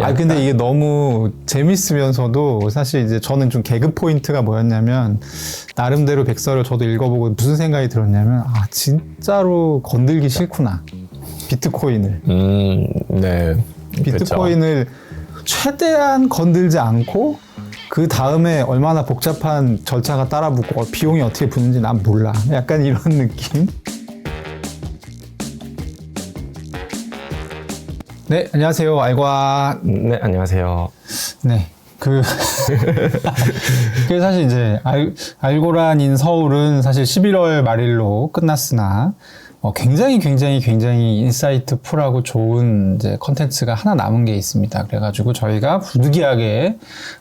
아, 근데 이게 너무 재밌으면서도 사실 이제 저는 좀 개그 포인트가 뭐였냐면 나름대로 백서를 저도 읽어보고 무슨 생각이 들었냐면 아, 진짜로 건들기 싫구나. 비트코인을. 네. 비트코인을 최대한 건들지 않고 그 다음에 얼마나 복잡한 절차가 따라붙고 비용이 어떻게 붙는지 난 몰라. 약간 이런 느낌. 네, 안녕하세요. 알과. 네, 안녕하세요. 네. 그 사실 이제 알고란인 서울은 사실 11월 말일로 끝났으나 굉장히 인사이트풀하고 좋은 이제 컨텐츠가 하나 남은 게 있습니다. 그래가지고 저희가 부득이하게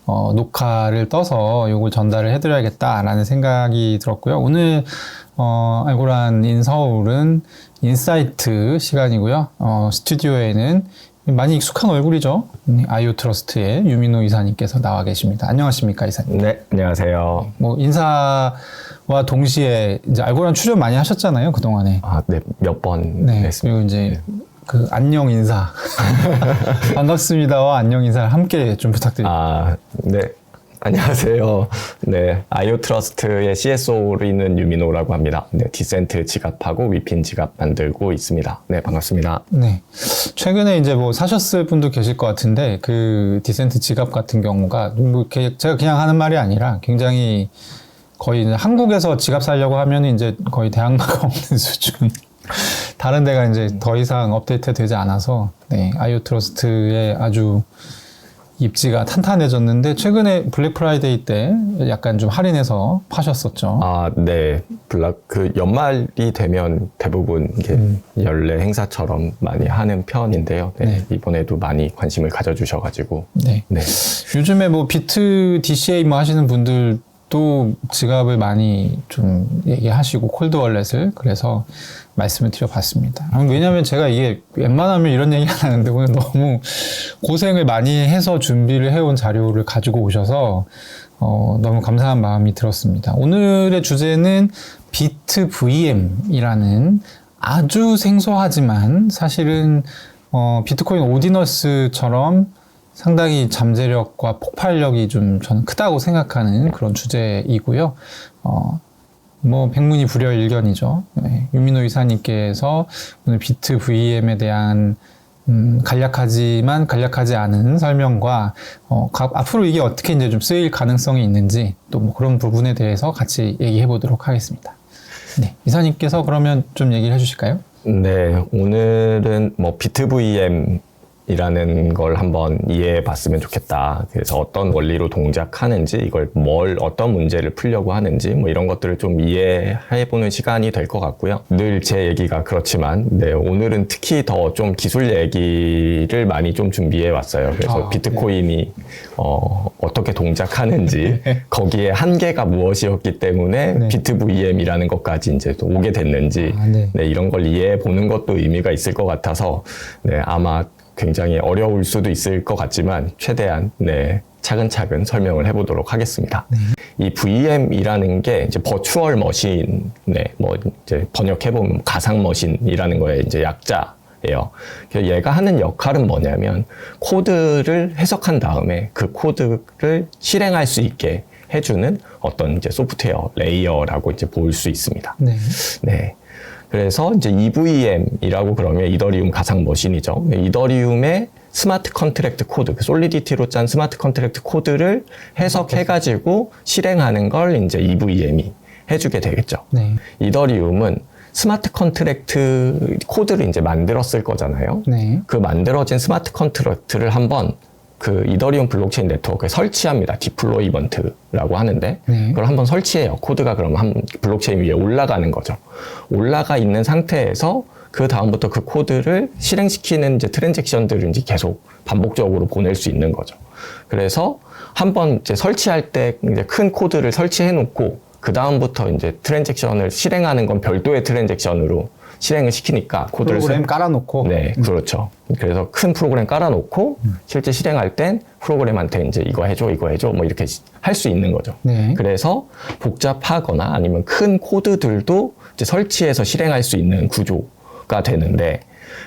녹화를 떠서 요걸 전달을 해드려야겠다라는 생각이 들었고요. 오늘 알고란인 서울은 인사이트 시간이고요. 스튜디오에는 많이 익숙한 얼굴이죠. 아이오트러스트의 유민호 이사님께서 나와 계십니다. 안녕하십니까, 이사님? 네, 안녕하세요. 뭐 인사와 동시에 이제 알고란 출연 많이 하셨잖아요, 그 동안에. 아, 네, 몇 번 네, 했습니다. 그리고 이제 그 안녕 인사, 반갑습니다와 안녕 인사를 함께 좀 부탁드립니다. 아, 네. 안녕하세요. 네, 아이오트러스트의 CSO로 있는 유민호라고 합니다. 네, 디센트 지갑하고 위핀 지갑 만들고 있습니다. 네, 반갑습니다. 네, 최근에 이제 뭐 사셨을 분도 계실 것 같은데 그 디센트 지갑 같은 경우가 뭐 제가 그냥 하는 말이 아니라 굉장히 거의 이제 한국에서 지갑 사려고 하면 이제 거의 대항마가 없는 수준. 다른 데가 이제 더 이상 업데이트 되지 않아서 네, 아이오트러스트의 아주 입지가 탄탄해졌는데 최근에 블랙 프라이데이 때 약간 좀 할인해서 파셨었죠. 아, 네. 그 연말이 되면 대부분 이게 연례 행사처럼 많이 하는 편인데요. 네. 네. 이번에도 많이 관심을 가져주셔가지고. 네. 네. 요즘에 뭐 비트 DCA 뭐 하시는 분들도 지갑을 많이 좀 얘기하시고 콜드 월렛을 그래서 말씀을 드려봤습니다. 왜냐하면 제가 이게 웬만하면 이런 얘기 안 하는데 오늘 너무 고생을 많이 해서 준비를 해온 자료를 가지고 오셔서 너무 감사한 마음이 들었습니다. 오늘의 주제는 비트 VM이라는 아주 생소하지만 사실은 비트코인 오디너스처럼 상당히 잠재력과 폭발력이 좀 저는 크다고 생각하는 그런 주제이고요. 뭐 백문이 불여일견이죠. 네, 유민호 이사님께서 오늘 비트 VM에 대한 간략하지만 간략하지 않은 설명과 앞으로 이게 어떻게 이제 좀 쓰일 가능성이 있는지 또 뭐 그런 부분에 대해서 같이 얘기해 보도록 하겠습니다. 네, 이사님께서 그러면 좀 얘기를 해주실까요? 네, 오늘은 뭐 비트 VM 이라는 걸 한번 이해해 봤으면 좋겠다. 그래서 어떤 원리로 동작하는지, 이걸 어떤 문제를 풀려고 하는지, 뭐 이런 것들을 좀 이해해 보는 시간이 될 것 같고요. 늘 제 얘기가 그렇지만, 네, 오늘은 특히 더 좀 기술 얘기를 많이 좀 준비해 왔어요. 그래서 비트코인이, 네. 어떻게 동작하는지, 거기에 한계가 무엇이었기 때문에 네. 비트 VM이라는 것까지 이제 또 오게 됐는지, 네. 네, 이런 걸 이해해 보는 것도 의미가 있을 것 같아서, 네, 아마 굉장히 어려울 수도 있을 것 같지만 최대한 네, 차근차근 설명을 해보도록 하겠습니다. 이 VM이라는 게 이제 버추얼 머신, 네, 뭐 이제 번역해보면 가상 머신이라는 거에 이제 약자예요. 얘가 하는 역할은 뭐냐면 코드를 해석한 다음에 그 코드를 실행할 수 있게 해주는 어떤 이제 소프트웨어 레이어라고 이제 볼 수 있습니다. 네. 네. 그래서 이제 EVM이라고 그러면 이더리움 가상 머신이죠. 이더리움의 스마트 컨트랙트 코드, 솔리디티로 짠 스마트 컨트랙트 코드를 해석해가지고 실행하는 걸 이제 EVM이 해주게 되겠죠. 네. 이더리움은 스마트 컨트랙트 코드를 이제 만들었을 거잖아요. 네. 그 만들어진 스마트 컨트랙트를 한번 그 이더리움 블록체인 네트워크에 설치합니다. 디플로이먼트라고 하는데 네. 그걸 한번 설치해요. 코드가 그럼 한 블록체인 위에 올라가는 거죠. 올라가 있는 상태에서 그 다음부터 그 코드를 실행시키는 이제 트랜잭션들을 이제 계속 반복적으로 보낼 수 있는 거죠. 그래서 한번 이제 설치할 때 이제 큰 코드를 설치해 놓고 그 다음부터 이제 트랜잭션을 실행하는 건 별도의 트랜잭션으로 실행을 시키니까 코드를 프로그램 깔아놓고. 네, 그렇죠. 그래서 큰 프로그램 깔아놓고 실제 실행할 땐 프로그램한테 이제 이거 해줘 뭐 이렇게 할 수 있는 거죠. 네. 그래서 복잡하거나 아니면 큰 코드들도 이제 설치해서 실행할 수 있는 구조가 되는데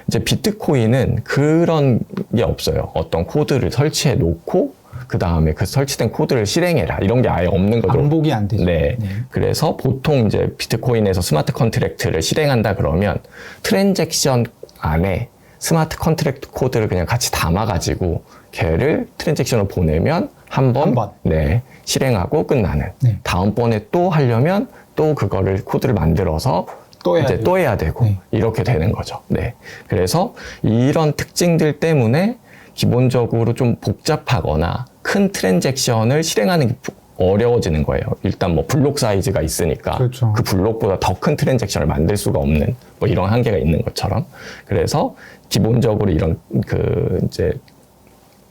이제 비트코인은 그런 게 없어요. 어떤 코드를 설치해 놓고 그 다음에 그 설치된 코드를 실행해라 이런 게 아예 없는 거죠. 반복이 안 되죠. 네. 그래서 보통 이제 비트코인에서 스마트 컨트랙트를 실행한다 그러면 트랜잭션 안에 스마트 컨트랙트 코드를 그냥 같이 담아가지고 걔를 트랜잭션을 보내면 한 번 네, 실행하고 끝나는. 네. 다음번에 또 하려면 또 그거를 코드를 만들어서 또 해야 되고 네. 이렇게 되는 거죠. 네. 그래서 이런 특징들 때문에 기본적으로 좀 복잡하거나 큰 트랜잭션을 실행하는 게 어려워지는 거예요. 일단 뭐 블록 사이즈가 있으니까 그렇죠. 그 블록보다 더 큰 트랜잭션을 만들 수가 없는 뭐 이런 한계가 있는 것처럼. 그래서 기본적으로 이런 그 이제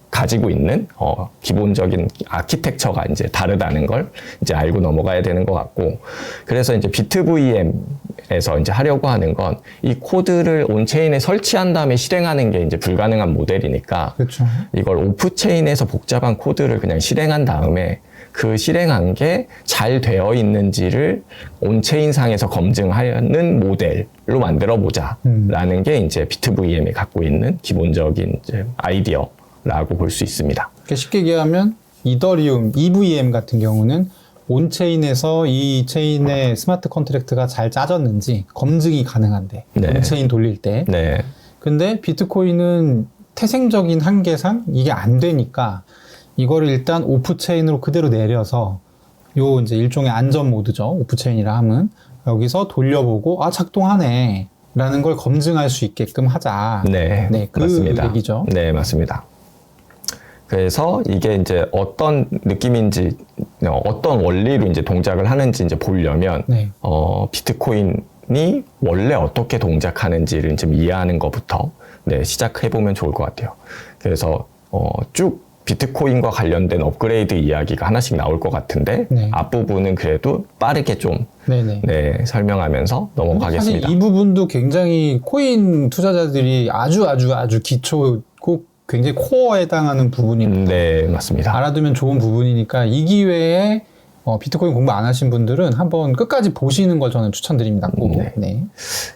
가지고 있는 기본적인 아키텍처가 이제 다르다는 걸 이제 알고 넘어가야 되는 것 같고, 그래서 이제 비트VM에서 이제 하려고 하는 건 이 코드를 온체인에 설치한 다음에 실행하는 게 이제 불가능한 모델이니까, 그렇죠. 이걸 오프체인에서 복잡한 코드를 그냥 실행한 다음에 그 실행한 게 잘 되어 있는지를 온체인상에서 검증하는 모델로 만들어 보자라는 게 이제 비트VM이 갖고 있는 기본적인 이제 아이디어라고 볼 수 있습니다. 쉽게 얘기하면 이더리움, EVM 같은 경우는 온체인에서 이 체인의 스마트 컨트랙트가 잘 짜졌는지 검증이 가능한데, 네. 온체인 돌릴 때. 네. 근데 비트코인은 태생적인 한계상 이게 안 되니까 이거를 일단 오프체인으로 그대로 내려서 요 이제 일종의 안전 모드죠. 오프체인이라 하면 여기서 돌려보고 작동하네 라는 걸 검증할 수 있게끔 하자. 네, 그 맞습니다. 얘기죠. 네, 맞습니다. 그래서 이게 이제 어떤 느낌인지, 어떤 원리로 이제 동작을 하는지 이제 보려면, 네. 비트코인이 원래 어떻게 동작하는지를 좀 이해하는 것부터 네, 시작해보면 좋을 것 같아요. 그래서 쭉 비트코인과 관련된 업그레이드 이야기가 하나씩 나올 것 같은데, 네. 앞부분은 그래도 빠르게 좀 네네. 네, 설명하면서 넘어가겠습니다. 사실 이 부분도 굉장히 코인 투자자들이 아주 기초고 굉장히 코어에 해당하는 부분입니다. 네, 맞습니다. 알아두면 좋은 부분이니까 이 기회에 비트코인 공부 안 하신 분들은 한번 끝까지 보시는 걸 저는 추천드립니다. 꼭. 네. 네.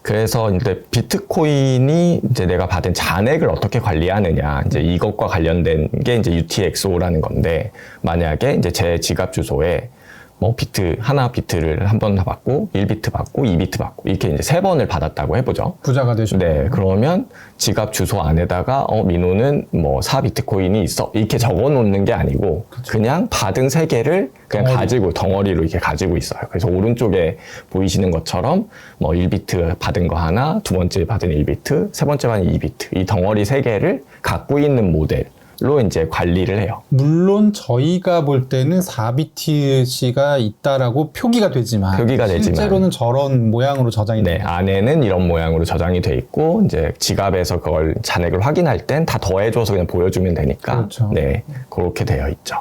그래서 이제 비트코인이 이제 내가 받은 잔액을 어떻게 관리하느냐, 이제 이것과 관련된 게 이제 UTXO라는 건데, 만약에 이제 제 지갑 주소에 뭐 하나 비트를 한 번 받고, 1비트 받고, 2비트 받고, 이렇게 이제 3번을 받았다고 해보죠. 부자가 되시고. 네, 그러면 지갑 주소 안에다가, 민호는 뭐 4비트코인이 있어. 이렇게 적어 놓는 게 아니고, 그냥 받은 3개를 그냥 덩어리로 이렇게 가지고 있어요. 그래서 오른쪽에 보이시는 것처럼, 뭐 1비트 받은 거 하나, 두 번째 받은 1비트, 세 번째 받은 2비트, 이 덩어리 3개를 갖고 있는 모델. 로 이제 관리를 해요. 물론 저희가 볼 때는 4BTC가 있다라고 표기가 되지만 실제로는 저런 모양으로 저장이 네, 안에는 이런 모양으로 저장이 돼 있고, 이제 지갑에서 그걸 잔액을 확인할 땐 다 더해줘서 그냥 보여주면 되니까, 그렇죠. 네, 그렇게 되어 있죠.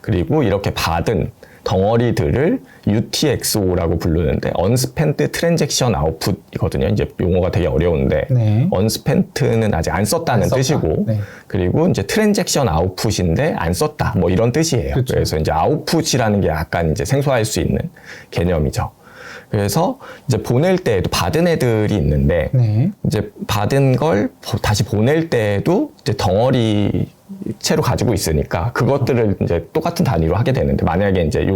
그리고 이렇게 받은 덩어리들을 UTXO라고 부르는데, Unspent Transaction Output이거든요. 이제 용어가 되게 어려운데, 네. Unspent는 아직 안 썼다는 뜻이고, 네. 그리고 이제 Transaction Output인데 안 썼다, 뭐 이런 뜻이에요. 그렇죠. 그래서 이제 Output이라는 게 약간 이제 생소할 수 있는 개념이죠. 그래서 이제 보낼 때에도 받은 애들이 있는데, 네. 이제 받은 걸 다시 보낼 때에도 이제 덩어리 채로 가지고 있으니까 그것들을 이제 똑같은 단위로 하게 되는데, 만약에 이제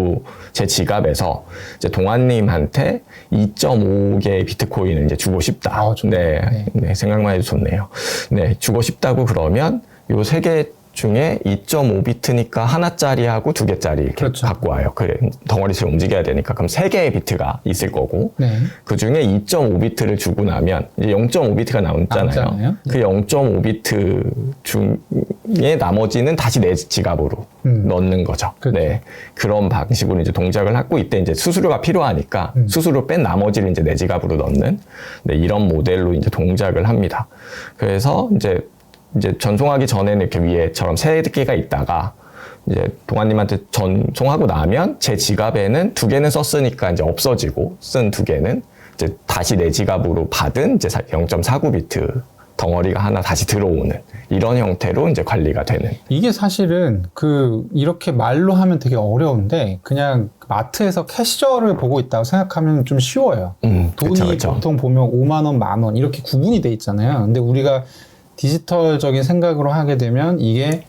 제 지갑에서 이제 동환님한테 2.5개의 비트코인을 이제 주고 싶다. 네, 생각만 해도 좋네요. 네, 주고 싶다고 그러면 요 3개 중에 2.5비트니까 하나짜리하고 2개짜리 이렇게 그렇죠. 갖고 와요. 그래, 덩어리처럼 움직여야 되니까. 그럼 3개의 비트가 있을 거고, 네. 그 중에 2.5비트를 주고 나면 이제 0.5비트가 나오잖아요. 그 0.5비트 중에 나머지는 다시 내 지갑으로 넣는 거죠. 그렇죠. 네, 그런 방식으로 이제 동작을 하고, 이때 이제 수수료가 필요하니까 수수료 뺀 나머지를 이제 내 지갑으로 넣는, 네, 이런 모델로 이제 동작을 합니다. 그래서 이제 전송하기 전에는 이렇게 위에처럼 3개가 있다가, 이제 동환님한테 전송하고 나면 제 지갑에는 2개는 썼으니까 이제 없어지고, 쓴 2개는 이제 다시 내 지갑으로 받은 이제 0.49비트 덩어리가 하나 다시 들어오는 이런 형태로 이제 관리가 되는. 이게 사실은 이렇게 말로 하면 되게 어려운데 그냥 마트에서 캐셔를 보고 있다고 생각하면 좀 쉬워요. 돈이 그쵸, 그쵸. 보통 보면 5만 원, 만 원 이렇게 구분이 돼 있잖아요. 근데 우리가 디지털적인 생각으로 하게 되면 이게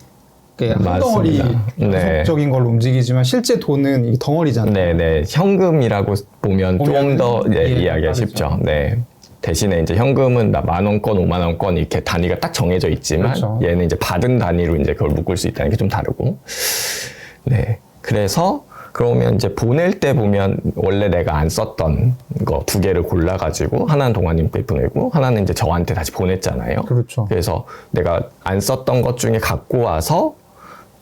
한 덩어리 네. 적인 걸로 움직이지만 실제 돈은 이 덩어리잖아요. 네네. 현금이라고 보면 좀 더 이해하기가 빠르죠. 쉽죠. 네. 대신에 이제 현금은 10,000원권, 50,000원권 이렇게 단위가 딱 정해져 있지만 그렇죠. 얘는 이제 받은 단위로 이제 그걸 묶을 수 있다는 게 좀 다르고. 네. 그래서 그러면 이제 보낼 때 보면 원래 내가 안 썼던 거 2개를 골라가지고 하나는 동아님께 보내고 하나는 이제 저한테 다시 보냈잖아요. 그렇죠. 그래서 내가 안 썼던 것 중에 갖고 와서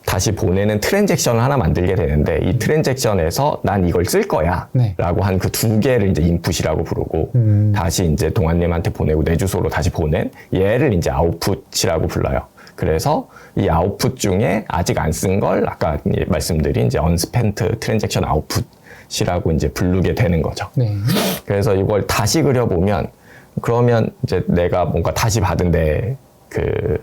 다시 보내는 트랜잭션을 하나 만들게 되는데 이 트랜잭션에서 난 이걸 쓸 거야 네. 라고 한 그 2개를 이제 인풋이라고 부르고 다시 이제 동아님한테 보내고 내 주소로 다시 보낸 얘를 이제 아웃풋이라고 불러요. 그래서 이 아웃풋 중에 아직 안 쓴 걸 아까 말씀드린 이제 unspent transaction output이라고 이제 부르게 되는 거죠. 네. 그래서 이걸 다시 그려보면 그러면 이제 내가 뭔가 다시 받은 그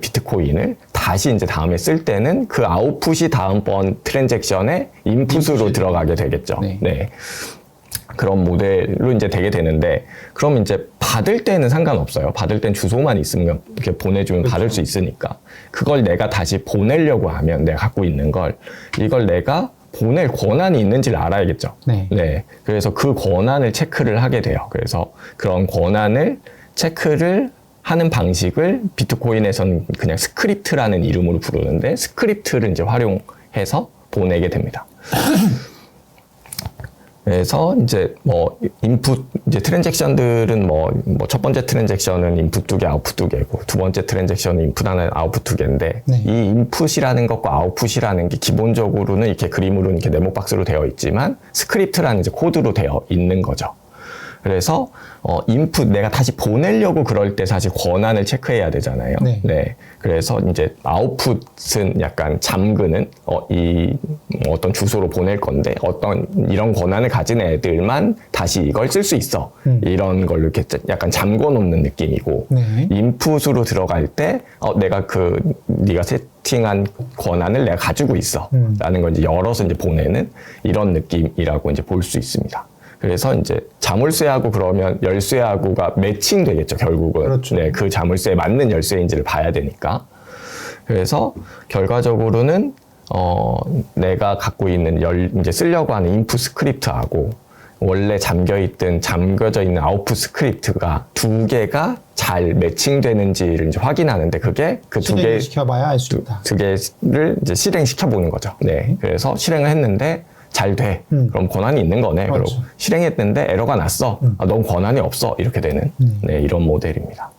비트코인을 다시 이제 다음에 쓸 때는 그 아웃풋이 다음번 트랜잭션의 인풋으로 들어가게 되겠죠. 네. 네. 그런 모델로 이제 되게 되는데, 그럼 이제 받을 때는 상관없어요. 받을 땐 주소만 있으면 이렇게 보내주면 그렇죠. 받을 수 있으니까. 그걸 내가 다시 보내려고 하면 내가 갖고 있는 이걸 내가 보낼 권한이 있는지를 알아야겠죠. 네. 그래서 그 권한을 체크를 하게 돼요. 그래서 그런 권한을 체크를 하는 방식을 비트코인에서는 그냥 스크립트라는 이름으로 부르는데 스크립트를 이제 활용해서 보내게 됩니다. 그래서 이제 인풋 이제 트랜잭션들은 첫 번째 트랜잭션은 인풋 2개, 아웃풋 2개고 두 번째 트랜잭션은 인풋 하나, 아웃풋 2개인데 네. 이 인풋이라는 것과 아웃풋이라는 게 기본적으로는 이렇게 그림으로는 이렇게 네모 박스로 되어 있지만 스크립트라는 이제 코드로 되어 있는 거죠. 그래서 인풋 내가 다시 보내려고 그럴 때 사실 권한을 체크해야 되잖아요. 네. 그래서 이제 아웃풋은 약간 잠그는 어떤 주소로 보낼 건데 어떤 이런 권한을 가진 애들만 다시 이걸 쓸 수 있어. 이런 걸로 이렇게 약간 잠궈 놓는 느낌이고 네. 인풋으로 들어갈 때 내가 네가 세팅한 권한을 내가 가지고 있어. 라는 걸 이제 열어서 이제 보내는 이런 느낌이라고 이제 볼 수 있습니다. 그래서 이제 자물쇠하고 그러면 열쇠하고가 매칭 되겠죠, 결국은. 그렇죠. 네, 그 자물쇠에 맞는 열쇠인지를 봐야 되니까. 그래서 결과적으로는 내가 갖고 있는 이제 쓰려고 하는 인풋 스크립트하고 원래 잠겨져 있는 아웃풋 스크립트가 2개가 잘 매칭되는지를 이제 확인하는데 그게 그 2개 시켜봐야 알 수 있다. 2개를 이제 실행시켜 보는 거죠. 네. 그래서 실행을 했는데 잘 돼. 그럼 권한이 있는 거네. 그렇죠. 그리고 실행했는데 에러가 났어. 넌 권한이 없어. 이렇게 되는 네, 이런 모델입니다.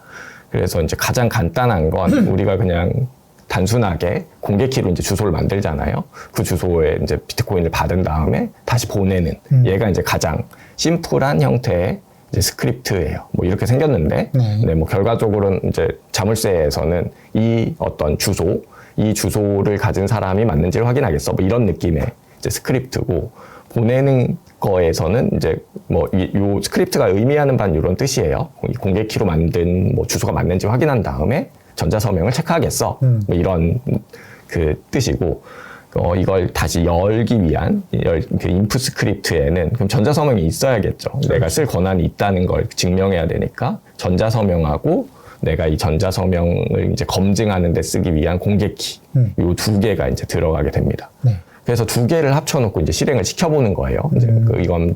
그래서 이제 가장 간단한 건 우리가 그냥 단순하게 공개키로 이제 주소를 만들잖아요. 그 주소에 이제 비트코인을 받은 다음에 다시 보내는 얘가 이제 가장 심플한 형태의 이제 스크립트예요. 이렇게 생겼는데, 네. 결과적으로는 이제 자물쇠에서는 이 어떤 이 주소를 가진 사람이 맞는지를 확인하겠어. 이런 느낌의 이제 스크립트고, 보내는 거에서는 이제 요 스크립트가 의미하는 바는 이런 뜻이에요. 공개키로 만든 주소가 맞는지 확인한 다음에 전자서명을 체크하겠어. 이런 그 뜻이고, 이걸 다시 열기 위한 그 인풋 스크립트에는 그럼 전자서명이 있어야겠죠. 그렇죠. 내가 쓸 권한이 있다는 걸 증명해야 되니까 전자서명하고 내가 이 전자서명을 이제 검증하는 데 쓰기 위한 공개키 요 2개가 이제 들어가게 됩니다. 네. 그래서 2개를 합쳐놓고 이제 실행을 시켜보는 거예요. 이제 이건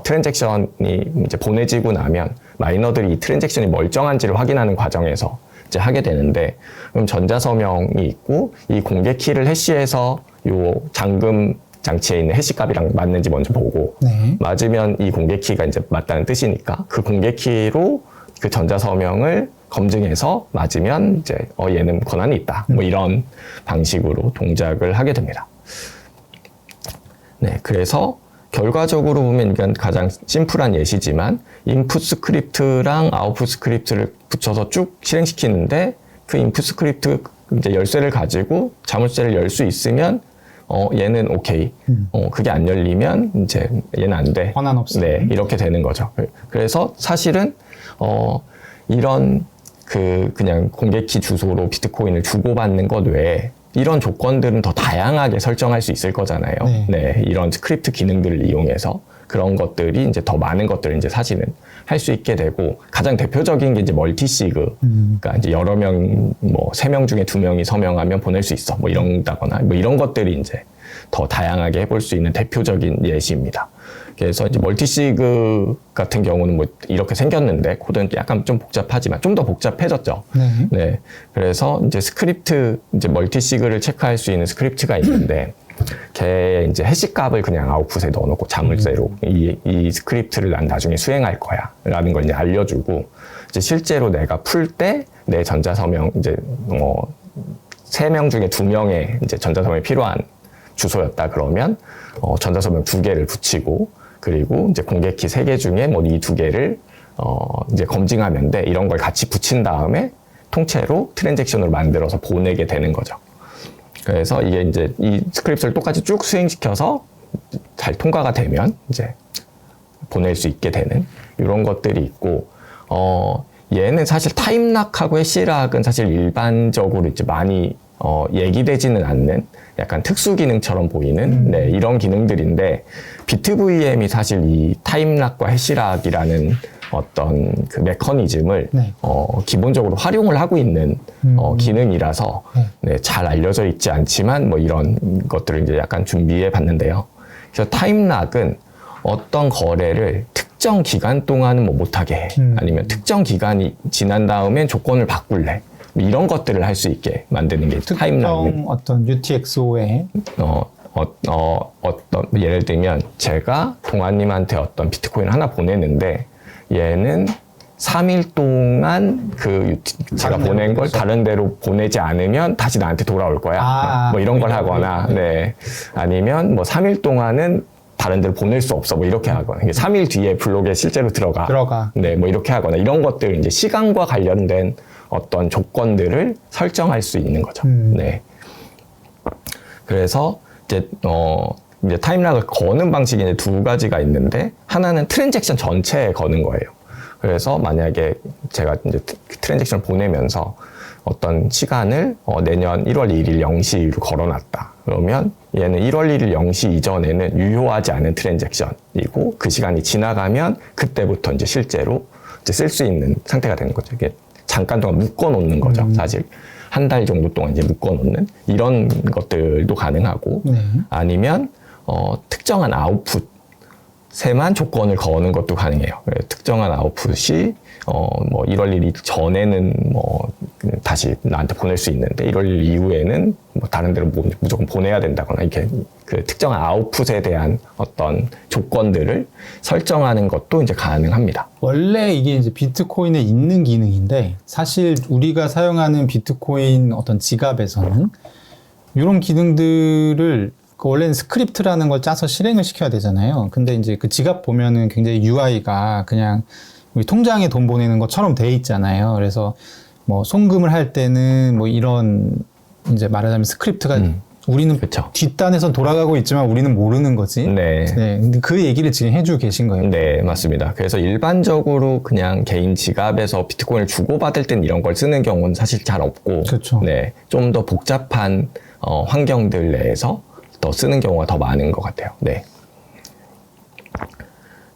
트랜잭션이 이제 보내지고 나면 마이너들이 이 트랜잭션이 멀쩡한지를 확인하는 과정에서 이제 하게 되는데, 그럼 전자서명이 있고 이 공개키를 해시해서 요 잠금 장치에 있는 해시값이랑 맞는지 먼저 보고, 네. 맞으면 이 공개키가 이제 맞다는 뜻이니까 그 공개키로 그 전자서명을 검증해서 맞으면 이제 얘는 권한이 있다. 이런 방식으로 동작을 하게 됩니다. 네, 그래서 결과적으로 보면 이건 가장 심플한 예시지만 인풋 스크립트랑 아웃풋 스크립트를 붙여서 쭉 실행시키는데 그 인풋 스크립트 이제 열쇠를 가지고 자물쇠를 열 수 있으면 얘는 오케이. 그게 안 열리면 이제 얘는 안 돼. 권한 없어. 네, 이렇게 되는 거죠. 그래서 사실은 이런 그냥 공개키 주소로 비트코인을 주고받는 것 외에 이런 조건들은 더 다양하게 설정할 수 있을 거잖아요. 네. 네, 이런 스크립트 기능들을 이용해서 그런 것들이 이제 더 많은 것들을 이제 사실은 할 수 있게 되고, 가장 대표적인 게 이제 멀티시그. 그러니까 이제 여러 명, 뭐 3명 중에 2명이 서명하면 보낼 수 있어. 뭐 이런다거나 뭐 이런 것들이 이제 더 다양하게 해볼 수 있는 대표적인 예시입니다. 그래서 이제 멀티시그 같은 경우는 뭐 이렇게 생겼는데 코드는 약간 좀 복잡하지만 좀 더 복잡해졌죠. 네. 그래서 이제 스크립트, 이제 멀티시그를 체크할 수 있는 스크립트가 있는데, 걔 이제 해시 값을 그냥 아웃풋에 넣어놓고 자물쇠로 이 스크립트를 난 나중에 수행할 거야 라는 걸 이제 알려주고, 이제 실제로 내가 풀 때 내 전자서명 이제 3명 중에 2명의 이제 전자서명이 필요한 주소였다 그러면 전자서명 2개를 붙이고, 그리고 이제 공개키 3개 중에 뭐 이 2개를 이제 검증하면 돼, 이런 걸 같이 붙인 다음에 통째로 트랜잭션으로 만들어서 보내게 되는 거죠. 그래서 이게 이제 이 스크립트를 똑같이 쭉 수행시켜서 잘 통과가 되면 이제 보낼 수 있게 되는 이런 것들이 있고, 얘는 사실 타임락하고 해시락은 사실 일반적으로 이제 많이 얘기되지는 않는 약간 특수 기능처럼 보이는 네, 이런 기능들인데, 비트VM이 사실 이 타임락과 해시락이라는 어떤 그 메커니즘을 네. 기본적으로 활용을 하고 있는 기능이라서 네, 잘 알려져 있지 않지만 뭐 이런 것들을 이제 약간 준비해 봤는데요. 그래서 타임락은 어떤 거래를 특정 기간 동안은 뭐 못하게 해. 아니면 특정 기간이 지난 다음엔 조건을 바꿀래. 이런 것들을 할 수 있게 만드는 게 타임락입니다. 특정 어떤 UTXO에 어떤 예를 들면 제가 동아님한테 어떤 비트코인을 하나 보냈는데, 얘는 3일 동안 제가 보낸 걸 다른 데로 보내지 않으면 다시 나한테 돌아올 거야. 뭐 이런 걸 하거나, 네. 아니면 뭐 3일 동안은 다른 데로 보낼 수 없어. 뭐 이렇게 하거나. 3일 뒤에 블록에 실제로 들어가. 네, 뭐 이렇게 하거나. 이런 것들 이제 시간과 관련된 어떤 조건들을 설정할 수 있는 거죠. 네. 그래서 이제 타임락을 거는 방식이 이제 2가지가 있는데, 하나는 트랜잭션 전체에 거는 거예요. 그래서 만약에 제가 이제 트랜잭션을 보내면서 어떤 시간을 내년 1월 1일 0시로 걸어놨다. 그러면 얘는 1월 1일 0시 이전에는 유효하지 않은 트랜잭션이고, 그 시간이 지나가면 그때부터 이제 실제로 이제 쓸 수 있는 상태가 되는 거죠. 이게 잠깐 동안 묶어놓는 거죠. 사실 한 달 정도 동안 이제 묶어놓는 이런 것들도 가능하고, 아니면 특정한 아웃풋에만 조건을 거는 것도 가능해요. 특정한 아웃풋이 뭐 1월 1일 전에는 뭐 다시 나한테 보낼 수 있는데 1월 1일 이후에는 뭐 다른 데로 무조건 보내야 된다거나, 이렇게 그 특정한 아웃풋에 대한 어떤 조건들을 설정하는 것도 이제 가능합니다. 원래 이게 이제 비트코인에 있는 기능인데, 사실 우리가 사용하는 비트코인 어떤 지갑에서는 이런 기능들을 원래는 스크립트라는 걸 짜서 실행을 시켜야 되잖아요. 근데 이제 그 지갑 보면은 굉장히 UI가 그냥 우리 통장에 돈 보내는 것처럼 돼 있잖아요. 그래서 뭐 송금을 할 때는 뭐 이런 이제 말하자면 스크립트가 우리는 그쵸. 뒷단에서 돌아가고 있지만 우리는 모르는 거지. 네. 네. 근데 그 얘기를 지금 해주고 계신 거예요. 네, 맞습니다. 그래서 일반적으로 그냥 개인 지갑에서 비트코인을 주고받을 땐 이런 걸 쓰는 경우는 사실 잘 없고, 그렇죠. 네, 좀 더 복잡한 환경들 내에서 더 쓰는 경우가 더 많은 것 같아요. 네.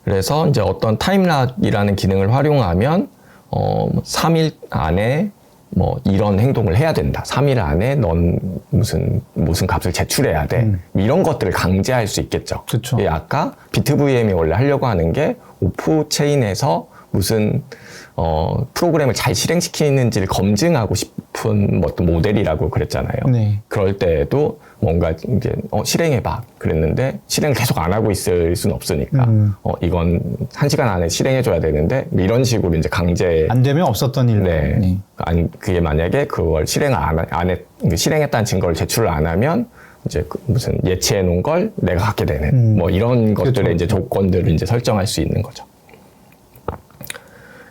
그래서 이제 어떤 타임락이라는 기능을 활용하면 3일 안에 뭐 이런 행동을 해야 된다. 3일 안에 넌 무슨 값을 제출해야 돼. 이런 것들을 강제할 수 있겠죠. 그쵸. 예, 아까 비트VM이 원래 하려고 하는 게 오프 체인에서 무슨 프로그램을 잘 실행시키는지를 검증하고 싶은 어떤 모델이라고 그랬잖아요. 네. 그럴 때에도 뭔가 이제 실행해봐 그랬는데 실행을 계속 안 하고 있을 수는 없으니까 이건 1시간 안에 실행해줘야 되는데 이런 식으로 이제 강제 안 되면 없었던 일. 네. 네. 그게 만약에 그걸 실행했다는 증거를 제출을 안 하면 이제 무슨 예치해 놓은 걸 내가 갖게 되는 뭐 이런 것들의 그렇죠. 이제 조건들을 이제 설정할 수 있는 거죠.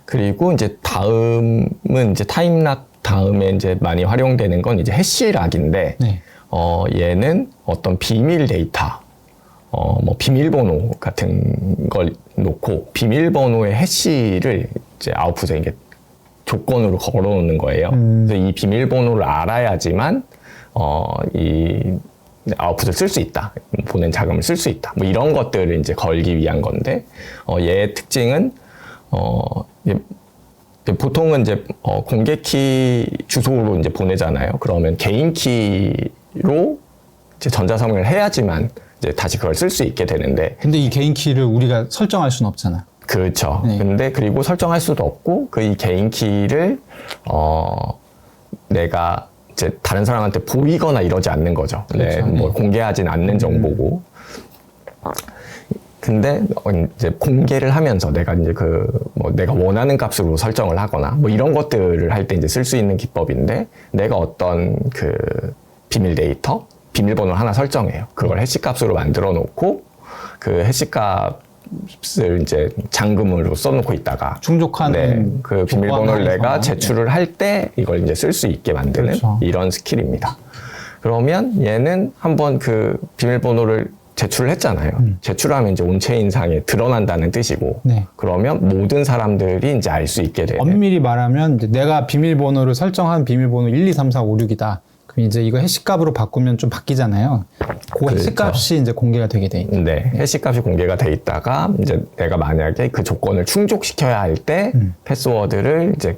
그리고 이제 다음은 이제 타임락 다음에 이제 많이 활용되는 건 이제 해시락인데, 네. 얘는 어떤 비밀 데이터, 뭐 비밀번호 같은 걸 놓고 비밀번호의 해시를 이제 아웃풋에 이게 조건으로 걸어놓는 거예요. 그래서 이 비밀번호를 알아야지만 이 아웃풋을 쓸 수 있다. 보낸 자금을 쓸 수 있다. 뭐 이런 것들을 이제 걸기 위한 건데, 얘의 특징은, 보통은 이제, 공개 키 주소로 이제 보내잖아요. 그러면 개인 키로 이제 전자서명을 해야지만 이제 다시 그걸 쓸 수 있게 되는데. 근데 이 개인 키를 우리가 설정할 수는 없잖아. 그렇죠. 네. 근데 그리고 설정할 수도 없고, 그 이 개인 키를, 내가 이제 다른 사람한테 보이거나 이러지 않는 거죠. 그렇죠. 네, 뭐 공개하진 않는 정보고. 근데 이제 공개를 하면서 내가 이제 뭐 내가 원하는 값으로 설정을 하거나 뭐 이런 것들을 할 때 이제 쓸 수 있는 기법인데, 내가 어떤 그 비밀 데이터, 비밀번호를 하나 설정해요. 그걸 해시 값으로 만들어 놓고 그 해시 값을 이제 잠금으로 써놓고 있다가 충족하는 그 비밀번호를 조건 내가 안에서. 제출을 할 때 이걸 이제 쓸 수 있게 만드는 그렇죠. 이런 스킬입니다. 그러면 얘는 한번 그 비밀번호를 제출을 했잖아요. 제출하면 이제 온체인 상에 드러난다는 뜻이고, 네. 그러면 모든 사람들이 이제 알 수 있게 되는. 엄밀히 말하면 이제 내가 비밀번호를 설정한 비밀번호 1, 2, 3, 4, 5, 6이다. 그럼 이제 이거 해시값으로 바꾸면 좀 바뀌잖아요. 그 그렇죠. 해시값이 이제 공개가 되게 돼 있죠. 네, 해시값이 공개가 돼 있다가 이제 내가 만약에 그 조건을 충족시켜야 할 때 패스워드를 이제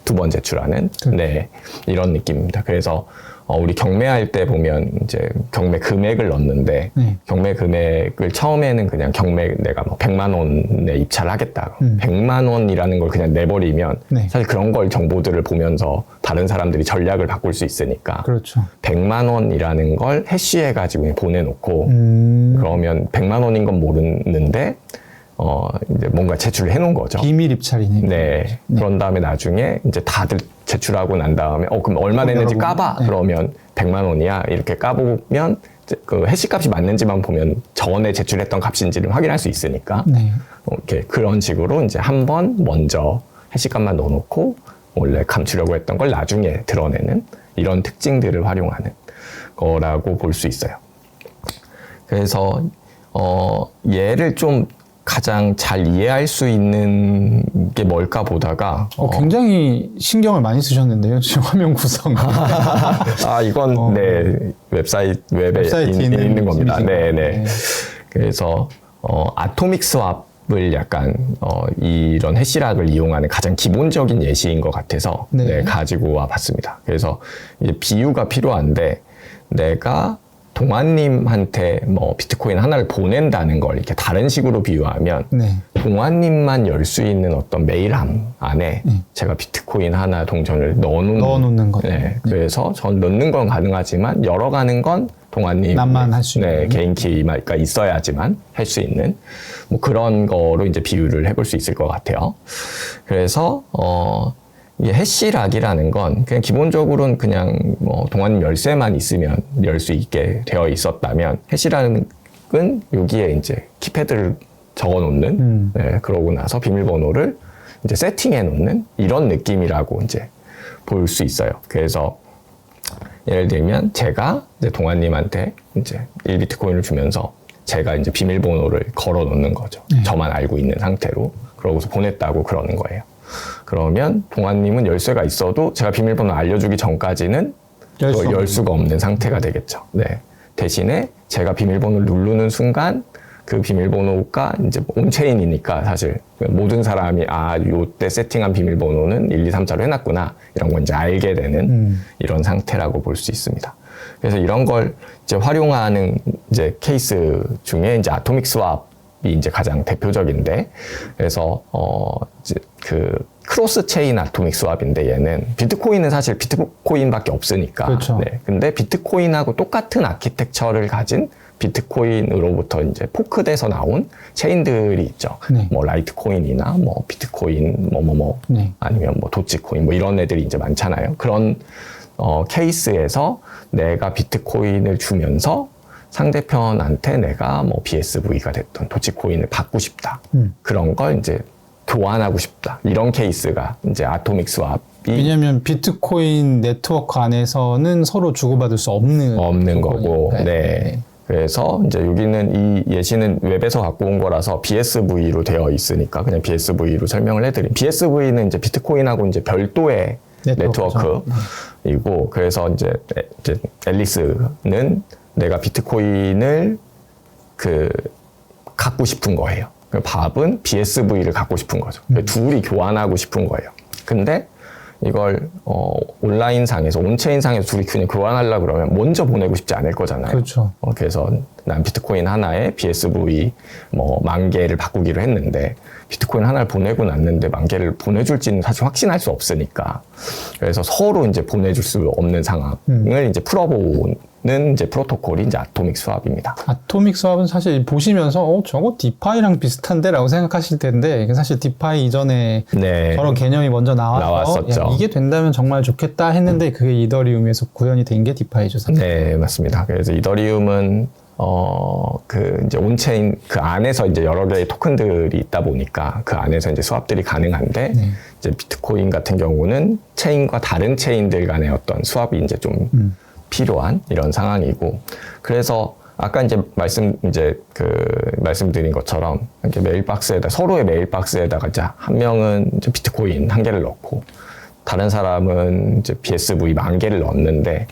두 번 제출하는 네, 이런 느낌입니다. 그래서 우리 경매할 때 보면 이제 경매 금액을 넣는데 네. 경매 금액을 처음에는 그냥 경매 내가 뭐 100만 원에 입찰을 하겠다. 100만 원이라는 걸 그냥 내버리면 네. 사실 그런 걸 정보들을 보면서 다른 사람들이 전략을 바꿀 수 있으니까 그렇죠. 100만 원이라는 걸 해시해 가지고 보내놓고 그러면 100만 원인 건 모르는데 이제 뭔가 제출을 해놓은 거죠. 비밀 입찰이네. 네. 그런 다음에 나중에 이제 다들 제출하고 난 다음에 그럼 얼마 냈는지 까봐. 네. 그러면 100만 원이야. 이렇게 까보면 이제 그 해시값이 맞는지만 보면 전에 제출했던 값인지를 확인할 수 있으니까 네. 이렇게 그런 식으로 이제 한번 먼저 해시값만 넣어놓고 원래 감추려고 했던 걸 나중에 드러내는 이런 특징들을 활용하는 거라고 볼 수 있어요. 그래서 얘를 좀 가장 잘 이해할 수 있는 게 뭘까 보다가 굉장히 신경을 많이 쓰셨는데요. 지금 화면 구성. 이건 네 웹사이트에 있는 겁니다. 이미지인가요? 네. 그래서 아토믹 스왑을 약간 이런 해시락을 이용하는 가장 기본적인 예시인 것 같아서 네. 가지고 와 봤습니다. 그래서 이제 비유가 필요한데, 내가 동아님한테 뭐 비트코인 하나를 보낸다는 걸 이렇게 다른 식으로 비유하면, 네. 동아님만 열 수 있는 어떤 메일함 안에 제가 비트코인 하나 동전을 넣어놓는 거죠. 네. 그래서 전 넣는 건 가능하지만 열어가는 건 동아님 나만 할 수 있는. 개인 키가 있어야지만 할 수 있는 뭐 그런 거로 이제 비유를 해볼 수 있을 것 같아요. 그래서 이 해시락이라는 건 그냥 기본적으로는 그냥 뭐 동아님 열쇠만 있으면 열 수 있게 되어 있었다면, 해시락은 여기에 이제 키패드를 적어 놓는 네, 그러고 나서 비밀번호를 이제 세팅해 놓는 이런 느낌이라고 이제 볼 수 있어요. 그래서 예를 들면 제가 이제 동아님한테 이제 1비트코인을 주면서 제가 이제 비밀번호를 걸어 놓는 거죠. 저만 알고 있는 상태로. 그러고서 보냈다고 그러는 거예요. 그러면 동아님은 열쇠가 있어도 제가 비밀번호 알려주기 전까지는 열 수가 없는 상태가 되겠죠. 네. 대신에 제가 비밀번호를 누르는 순간 그 비밀번호가 이제 온체인이니까 사실 모든 사람이 요때 세팅한 비밀번호는 1, 2, 3, 4로 해놨구나 이런 걸 이제 알게 되는 이런 상태라고 볼 수 있습니다. 그래서 이런 걸 이제 활용하는 이제 케이스 중에 이제 아토믹 스왑이 이제 가장 대표적인데, 그래서 이제 그 크로스 체인 아토믹 스왑인데, 얘는 비트코인은 사실 비트코인밖에 없으니까. 그렇죠. 네. 근데 비트코인하고 똑같은 아키텍처를 가진 비트코인으로부터 이제 포크돼서 나온 체인들이 있죠. 네. 뭐 라이트코인이나 뭐 비트코인 네. 아니면 뭐 도치코인 뭐 이런 애들이 이제 많잖아요. 그런 케이스에서 내가 비트코인을 주면서 상대편한테 내가 뭐 BSV가 됐던 도치코인을 받고 싶다. 그런 걸 이제 교환하고 싶다. 이런 케이스가 이제 아토믹 스왑이 왜냐하면 비트코인 네트워크 안에서는 서로 주고받을 수 없는 거고, 네. 그래서 이제 여기는 이 예시는 웹에서 갖고 온 거라서 BSV로 되어 있으니까 그냥 BSV로 설명을 해드림. BSV는 이제 비트코인하고 이제 별도의 네트워크이고, 그래서 이제 앨리스는 내가 비트코인을 갖고 싶은 거예요. 밥은 BSV를 갖고 싶은 거죠. 둘이 교환하고 싶은 거예요. 근데 이걸 온라인 상에서 온체인 상에서 둘이 그냥 교환하려고 그러면 먼저 보내고 싶지 않을 거잖아요. 그렇죠. 그래서 난 비트코인 하나에 BSV 10,000개를 바꾸기로 했는데 비트코인 하나를 보내고 났는데 10,000개를 보내줄지는 사실 확신할 수 없으니까, 그래서 서로 이제 보내줄 수 없는 상황을 이제 풀어보는 이제 프로토콜이 이제 아토믹 스왑입니다. 아토믹 스왑은 사실 보시면서 저거 디파이랑 비슷한데라고 생각하실 텐데, 이게 사실 디파이 이전에 네. 저런 개념이 먼저 나왔었죠. 야, 이게 된다면 정말 좋겠다 했는데 그게 이더리움에서 구현이 된 게 디파이죠, 사실. 네, 맞습니다. 그래서 이더리움은 이제 온체인 그 안에서 이제 여러 개의 토큰들이 있다 보니까 그 안에서 이제 수합들이 가능한데, 이제 비트코인 같은 경우는 체인과 다른 체인들 간의 어떤 수합이 이제 좀 필요한 이런 상황이고, 그래서 아까 이제 말씀드린 것처럼 이렇게 메일박스에다 서로의 메일박스에다가 이제 한 명은 이제 비트코인 1개를 넣고 다른 사람은 이제 BSV 10,000개를 넣었는데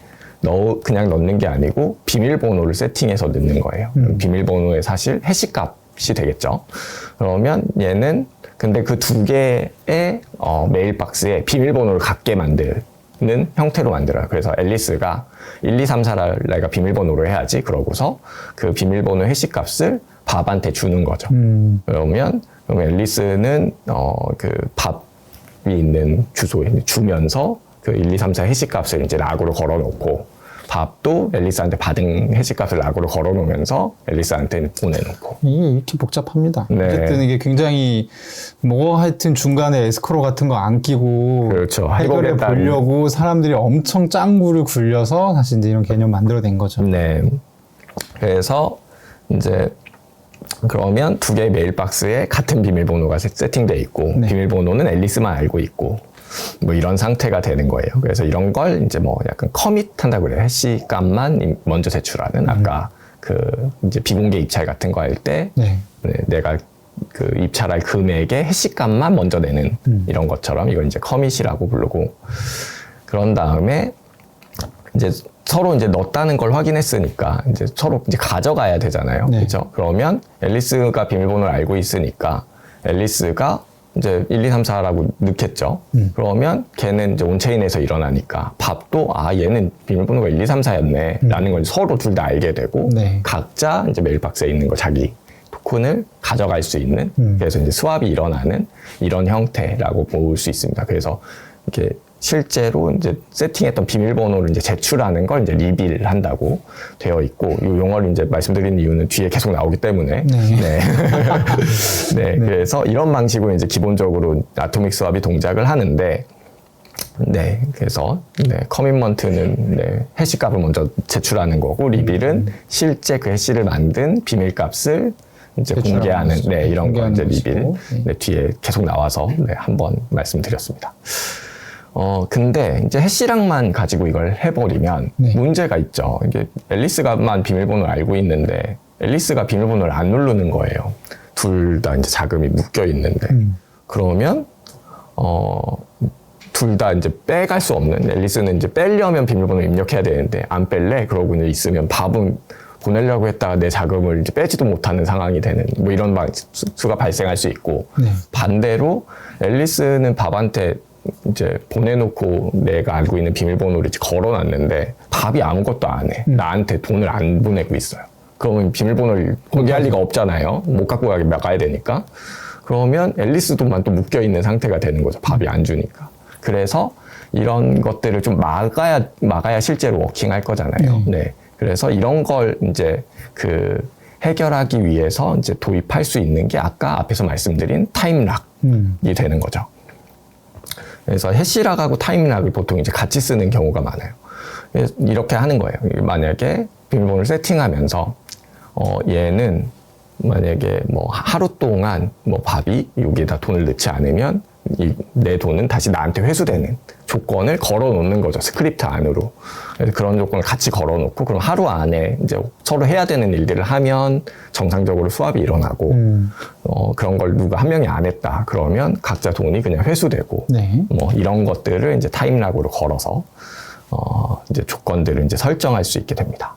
그냥 넣는 게 아니고 비밀번호를 세팅해서 넣는 거예요. 비밀번호에 사실 해시값이 되겠죠. 그러면 얘는 근데 그 두 개의 메일박스에 비밀번호를 갖게 만드는 형태로 만들어요. 그래서 앨리스가 1, 2, 3, 4를 내가 비밀번호로 해야지. 그러고서 그 비밀번호 해시값을 밥한테 주는 거죠. 그럼 앨리스는 밥이 있는 주소에 주면서 그 1, 2, 3, 4 해시값을 이제 락으로 걸어놓고, 밥도 앨리스한테 받은 해시값을 락으로 걸어놓으면서 앨리스한테 보내놓고. 이게 이렇게 복잡합니다. 네. 어쨌든 이게 굉장히 하여튼 중간에 에스크로 같은 거 안 끼고 그렇죠. 해결해 보려고 사람들이 엄청 짱구를 굴려서 사실 이제 이런 개념 만들어낸 거죠. 네. 그래서 이제 그러면 두 개의 메일박스에 같은 비밀번호가 세팅돼 있고, 비밀번호는 앨리스만 알고 있고, 이런 상태가 되는 거예요. 그래서 이런 걸 이제 약간 커밋 한다고 그래요. 해시 값만 먼저 제출하는, 아까 이제 비공개 입찰 같은 거 할 때 내가 입찰할 금액의 해시 값만 먼저 내는 이런 것처럼 이걸 이제 커밋이라고 부르고, 그런 다음에 이제 서로 이제 넣었다는 걸 확인했으니까 이제 서로 이제 가져가야 되잖아요. 그렇죠? 그러면 앨리스가 비밀번호를 알고 있으니까 앨리스가 이제 1, 2, 3, 4라고 넣겠죠. 그러면 걔는 이제 온체인에서 일어나니까 밥도 얘는 비밀번호가 1, 2, 3, 4였네 라는 걸 서로 둘 다 알게 되고, 각자 이제 메일박스에 있는 거 자기 토큰을 가져갈 수 있는, 그래서 이제 스왑이 일어나는 이런 형태라고 볼 수 있습니다. 그래서 이렇게 실제로 이제 세팅했던 비밀번호를 이제 제출하는 걸 이제 리빌 한다고 되어 있고, 이 용어를 이제 말씀드린 이유는 뒤에 계속 나오기 때문에. 그래서 이런 방식으로 이제 기본적으로 아토믹 스왑이 동작을 하는데, 그래서 커밋먼트는 해시값을 먼저 제출하는 거고, 리빌은 실제 그 해시를 만든 비밀값을 이제 공개하는 이런 거 이제 리빌. 뒤에 계속 나와서 한번 말씀드렸습니다. 근데 이제 해시랑만 가지고 이걸 해버리면 문제가 있죠. 이게 앨리스가만 비밀번호를 알고 있는데 앨리스가 비밀번호를 안 누르는 거예요. 둘 다 이제 자금이 묶여 있는데. 그러면 둘 다 이제 빼갈 수 없는, 앨리스는 이제 빼려면 비밀번호를 입력해야 되는데 안 뺄래? 그러고 이제 있으면 밥은 보내려고 했다가 내 자금을 이제 빼지도 못하는 상황이 되는 이런 수가 발생할 수 있고, 반대로 앨리스는 밥한테 이제 보내놓고 내가 알고 있는 비밀번호를 이제 걸어놨는데 밥이 아무것도 안 해. 나한테 돈을 안 보내고 있어요. 그러면 비밀번호를 공개할 리가 없잖아요. 못 갖고 가야 되니까. 그러면 앨리스도만 또 묶여있는 상태가 되는 거죠. 밥이 안 주니까. 그래서 이런 것들을 좀 막아야 실제로 워킹할 거잖아요. 그래서 이런 걸 이제 해결하기 위해서 이제 도입할 수 있는 게 아까 앞에서 말씀드린 타임락이 되는 거죠. 그래서 해시락하고 타임락을 보통 이제 같이 쓰는 경우가 많아요. 이렇게 하는 거예요. 만약에 비밀번호를 세팅하면서 얘는 만약에 하루 동안 밥이 여기에다 돈을 넣지 않으면 내 돈은 다시 나한테 회수되는 조건을 걸어 놓는 거죠. 스크립트 안으로. 그래서 그런 조건을 같이 걸어 놓고, 그럼 하루 안에 이제 서로 해야 되는 일들을 하면 정상적으로 수합이 일어나고, 그런 걸 누가 한 명이 안 했다. 그러면 각자 돈이 그냥 회수되고, 네. 뭐 이런 것들을 이제 타임락으로 걸어서, 이제 조건들을 이제 설정할 수 있게 됩니다.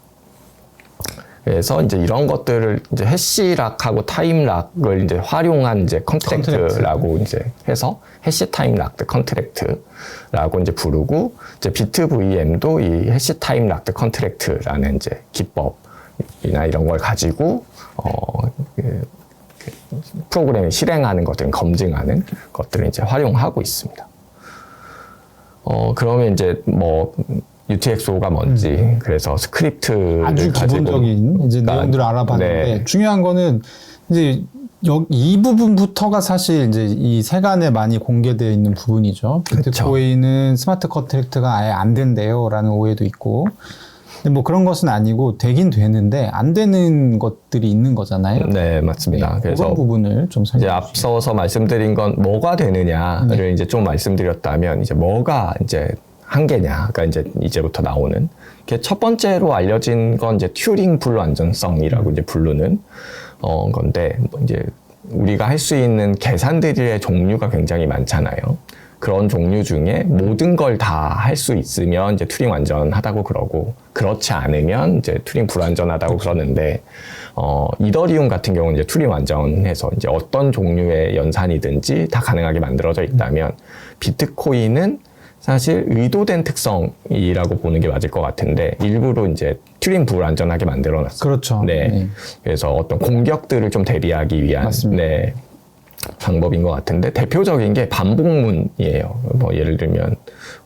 그래서 이제 이런 것들을 이제 해시락하고 타임락을 이제 활용한 이제 컨트랙트라고 이제 해서 해시 타임락드 컨트랙트라고 이제 부르고, 이제 비트 VM도 이 해시 타임락드 컨트랙트라는 이제 기법이나 이런 걸 가지고 프로그램을 실행하는 것들, 검증하는 것들을 이제 활용하고 있습니다. 그러면 이제 뭐 UTXO가 뭔지, 그래서 스크립트를 아주 가지고 기본적인 이제 내용들을 알아봤는데, 네. 중요한 거는 이제 이 부분부터가 사실 이제 이 세간에 많이 공개되어 있는 부분이죠. 비트코인은 스마트 컨트랙트가 아예 안 된대요라는 오해도 있고, 근데 뭐 그런 것은 아니고 되긴 되는데 안 되는 것들이 있는 거잖아요. 네, 맞습니다. 네, 그래서 그런 부분을 좀 이제 설명해 주시죠. 앞서서 말씀드린 건 뭐가 되느냐를 네. 이제 좀 말씀드렸다면, 이제 뭐가 이제 한계냐, 그러니까 이제 이제부터 나오는 첫 번째로 알려진 건 이제 튜링 불완전성이라고 이제 부르는 건데, 뭐 이제 우리가 할 수 있는 계산들의 종류가 굉장히 많잖아요. 그런 종류 중에 모든 걸 다 할 수 있으면 이제 튜링 완전하다고 그러고, 그렇지 않으면 이제 튜링 불완전하다고 그러는데, 이더리움 같은 경우는 이제 튜링 완전해서 이제 어떤 종류의 연산이든지 다 가능하게 만들어져 있다면, 비트코인은 사실 의도된 특성이라고 보는 게 맞을 것 같은데, 일부러 이제 튜링 불완전하게 만들어놨어요. 그렇죠. 네. 네. 그래서 어떤 공격들을 좀 대비하기 위한 맞습니다. 네, 방법인 것 같은데, 대표적인 게 반복문이에요. 뭐 예를 들면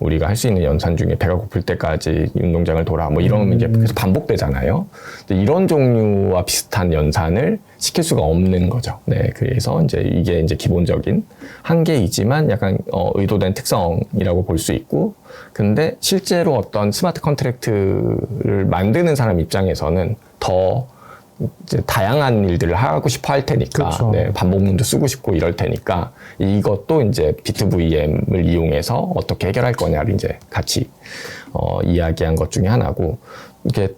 우리가 할 수 있는 연산 중에 배가 고플 때까지 운동장을 돌아, 뭐 이런 게 계속 반복되잖아요. 근데 이런 종류와 비슷한 연산을 시킬 수가 없는 거죠. 네, 그래서 이제 이게 이제 기본적인 한계이지만 약간 의도된 특성이라고 볼 수 있고, 근데 실제로 어떤 스마트 컨트랙트를 만드는 사람 입장에서는 더 이제 다양한 일들을 하고 싶어 할 테니까, 그렇죠. 네, 반복문도 쓰고 싶고 이럴 테니까, 이것도 이제 비트 VM을 이용해서 어떻게 해결할 거냐를 이제 같이 이야기한 것 중에 하나고, 이게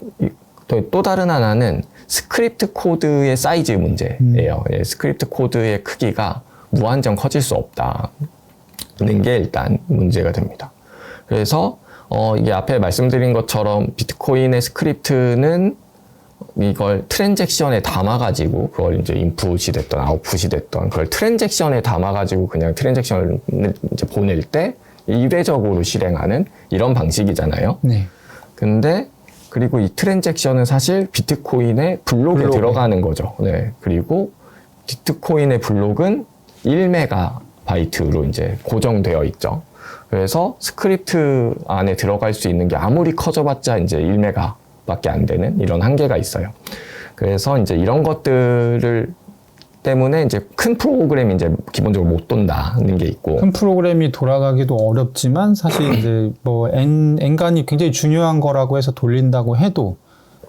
또 다른 하나는 스크립트 코드의 사이즈 문제예요. 예, 스크립트 코드의 크기가 무한정 커질 수 없다는 게 일단 문제가 됩니다. 그래서 이게 앞에 말씀드린 것처럼 비트코인의 스크립트는 이걸 트랜잭션에 담아가지고, 그걸 이제 인풋이 됐던 아웃풋이 됐던 그걸 트랜잭션에 담아가지고 그냥 트랜잭션을 이제 보낼 때 이례적으로 실행하는 이런 방식이잖아요. 네. 근데 그리고 이 트랜잭션은 사실 비트코인의 블록에 들어가는 거죠. 네. 그리고 비트코인의 블록은 1메가바이트로 이제 고정되어 있죠. 그래서 스크립트 안에 들어갈 수 있는 게 아무리 커져봤자 이제 1메가 밖에 안 되는 이런 한계가 있어요. 그래서 이제 이런 것들을 때문에 이제 큰 프로그램이 이제 기본적으로 못 돈다는 게 있고, 큰 프로그램이 돌아가기도 어렵지만 사실 이제 뭐 엔간이 굉장히 중요한 거라고 해서 돌린다고 해도,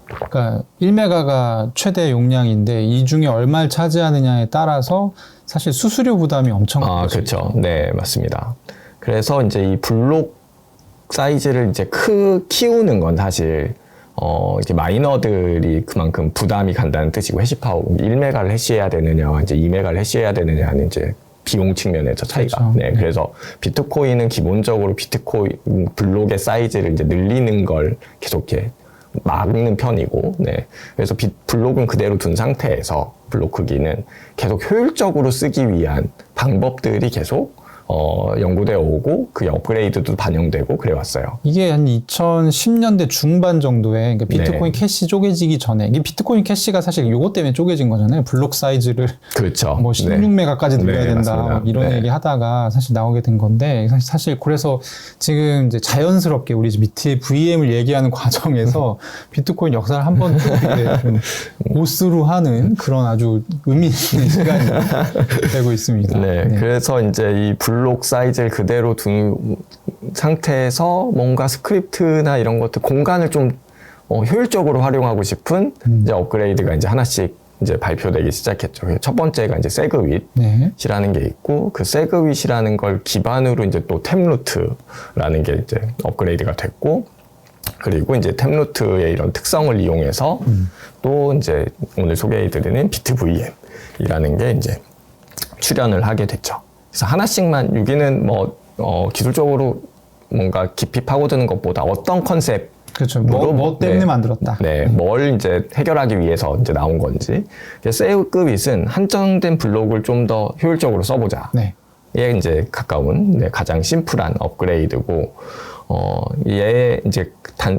그러니까 1메가가 최대 용량인데 이 중에 얼마를 차지하느냐에 따라서 사실 수수료 부담이 엄청 커요. 그렇죠. 네, 맞습니다. 그래서 이제 이 블록 사이즈를 이제 키우는 건 사실 이렇게 마이너들이 그만큼 부담이 간다는 뜻이고, 해시파워 1메가를 해시해야 되느냐와 이제 2메가를 해시해야 되느냐는 이제 비용 측면에서 차이가. 그렇죠. 네, 그래서 비트코인은 기본적으로 비트코인 블록의 사이즈를 이제 늘리는 걸 계속 이렇게 막는 편이고, 네. 그래서 블록은 그대로 둔 상태에서 블록 크기는 계속 효율적으로 쓰기 위한 방법들이 계속 연구되어 오고, 그 업그레이드도 반영되고 그래 왔어요. 이게 한 2010년대 중반 정도에, 그러니까 비트코인 네. 캐시 쪼개지기 전에, 이게 비트코인 캐시가 사실 요것 때문에 쪼개진 거잖아요. 블록 사이즈를 그렇죠. 뭐 16메가까지 늘려야 네, 된다, 맞습니다. 뭐 이런 네. 얘기 하다가 사실 나오게 된 건데, 사실 그래서 지금 이제 자연스럽게 우리 밑에 VM을 얘기하는 과정에서 비트코인 역사를 한번 좀 고스로 하는 그런 아주 의미 있는 시간이 되고 있습니다. 네, 그래서 이제 이 블록 사이즈를 그대로 둔 상태에서 뭔가 스크립트나 이런 것들 공간을 좀 효율적으로 활용하고 싶은 이제 업그레이드가 이제 하나씩 이제 발표되기 시작했죠. 첫 번째가 이제 세그윗이라는 네. 게 있고, 그 세그윗이라는 걸 기반으로 이제 또 템루트라는 게 이제 업그레이드가 됐고, 그리고 이제 템루트의 이런 특성을 이용해서 또 이제 오늘 소개해드리는 비트VM이라는 게 이제 출현을 하게 됐죠. 그래서 하나씩만 여기는 뭐 기술적으로 뭔가 깊이 파고드는 것보다 어떤 컨셉 그렇죠. 뭐 때문에 네. 만들었다. 네, 뭘 이제 해결하기 위해서 이제 나온 건지. 세그윗은 한정된 블록을 좀 더 효율적으로 써보자. 네. 얘 이제 가까운 가장 심플한 업그레이드고, 얘 이제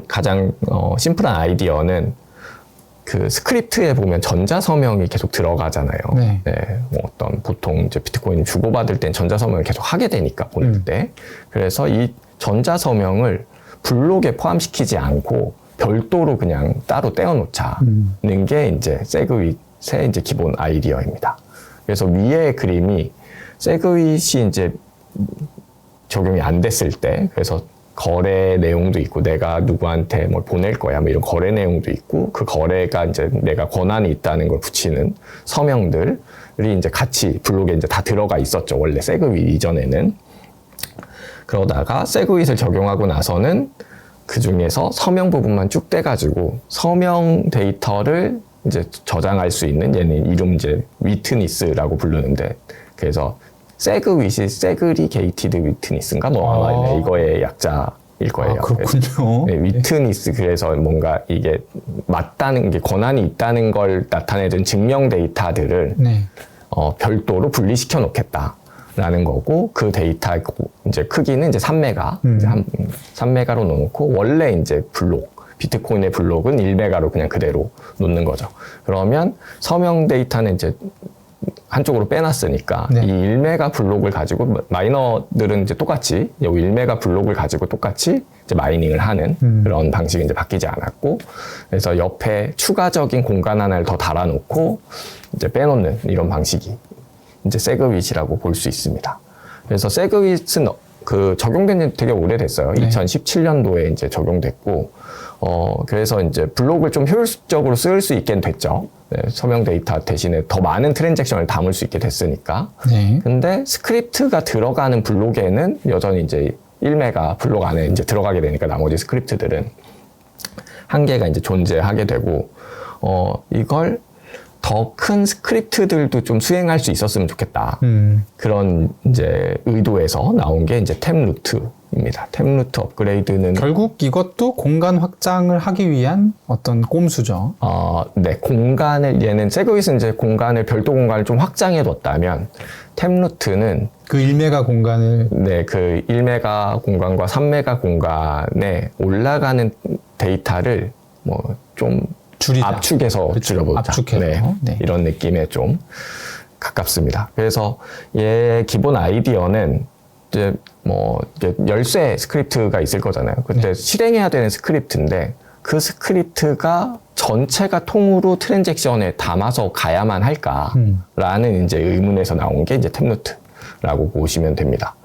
가장 심플한 아이디어는 그 스크립트에 보면 전자 서명이 계속 들어가잖아요. 네. 뭐 어떤 보통 이제 비트코인 주고받을 땐 전자 서명을 계속 하게 되니까 보낼 때. 그래서 이 전자 서명을 블록에 포함시키지 않고 별도로 그냥 따로 떼어놓자는 게 이제 세그윗의 이제 기본 아이디어입니다. 그래서 위에 그림이 세그윗이 이제 적용이 안 됐을 때, 그래서 거래 내용도 있고 내가 누구한테 뭘 보낼 거야 뭐 이런 거래 내용도 있고, 그 거래가 이제 내가 권한이 있다는 걸 붙이는 서명들이 이제 같이 블록에 이제 다 들어가 있었죠. 원래 세그윗 이전에는. 그러다가 세그윗을 적용하고 나서는 그 중에서 서명 부분만 쭉 떼가지고 서명 데이터를 이제 저장할 수 있는, 얘는 이름 이제 위트니스라고 부르는데, 그래서 세그윗이 세그리게이티드 위트니스인가 뭐 아마 이거의 약자일 거예요. 그렇군요. 네, 위트니스, 그래서 뭔가 이게 맞다는 게 권한이 있다는 걸 나타내는 증명 데이터들을 네. 별도로 분리시켜 놓겠다라는 거고, 그 데이터 이제 크기는 이제 3메가, 3메가로 놓고, 원래 이제 비트코인의 블록은 1메가로 그냥 그대로 놓는 거죠. 그러면 서명 데이터는 이제 한쪽으로 빼놨으니까 네. 이 1메가 블록을 가지고 마이너들은 이제 똑같이 이 1메가 블록을 가지고 똑같이 이제 마이닝을 하는 그런 방식이 이제 바뀌지 않았고, 그래서 옆에 추가적인 공간 하나를 더 달아놓고 이제 빼놓는 이런 방식이 이제 세그윗이라고 볼 수 있습니다. 그래서 세그윗은 그 적용된 지 되게 오래됐어요. 네. 2017년도에 이제 적용됐고, 그래서 이제 블록을 좀 효율적으로 쓸 수 있게 됐죠. 네, 서명 데이터 대신에 더 많은 트랜잭션을 담을 수 있게 됐으니까. 네. 근데 스크립트가 들어가는 블록에는 여전히 이제 1메가 블록 안에 이제 들어가게 되니까 나머지 스크립트들은 한계가 이제 존재하게 되고, 이걸 더 큰 스크립트들도 좀 수행할 수 있었으면 좋겠다. 그런 이제 의도에서 나온 게 이제 템루트입니다. 템루트 업그레이드는 결국 이것도 공간 확장을 하기 위한 어떤 꼼수죠. 네, 얘는 세그윗은 이제 별도 공간을 좀 확장해 뒀다면, 템루트는 그 1메가 공간을 네, 그 1메가 공간과 3메가 공간에 올라가는 데이터를 뭐 좀 줄이자. 압축해서 그렇죠. 줄여보자. 압축해서. 네, 네. 이런 느낌에 좀 가깝습니다. 그래서 얘 기본 아이디어는 이제 뭐 이제 열쇠 스크립트가 있을 거잖아요. 그때 실행해야 되는 스크립트인데, 그 스크립트가 전체가 통으로 트랜잭션에 담아서 가야만 할까라는 이제 의문에서 나온 게 이제 템루트라고 보시면 됩니다.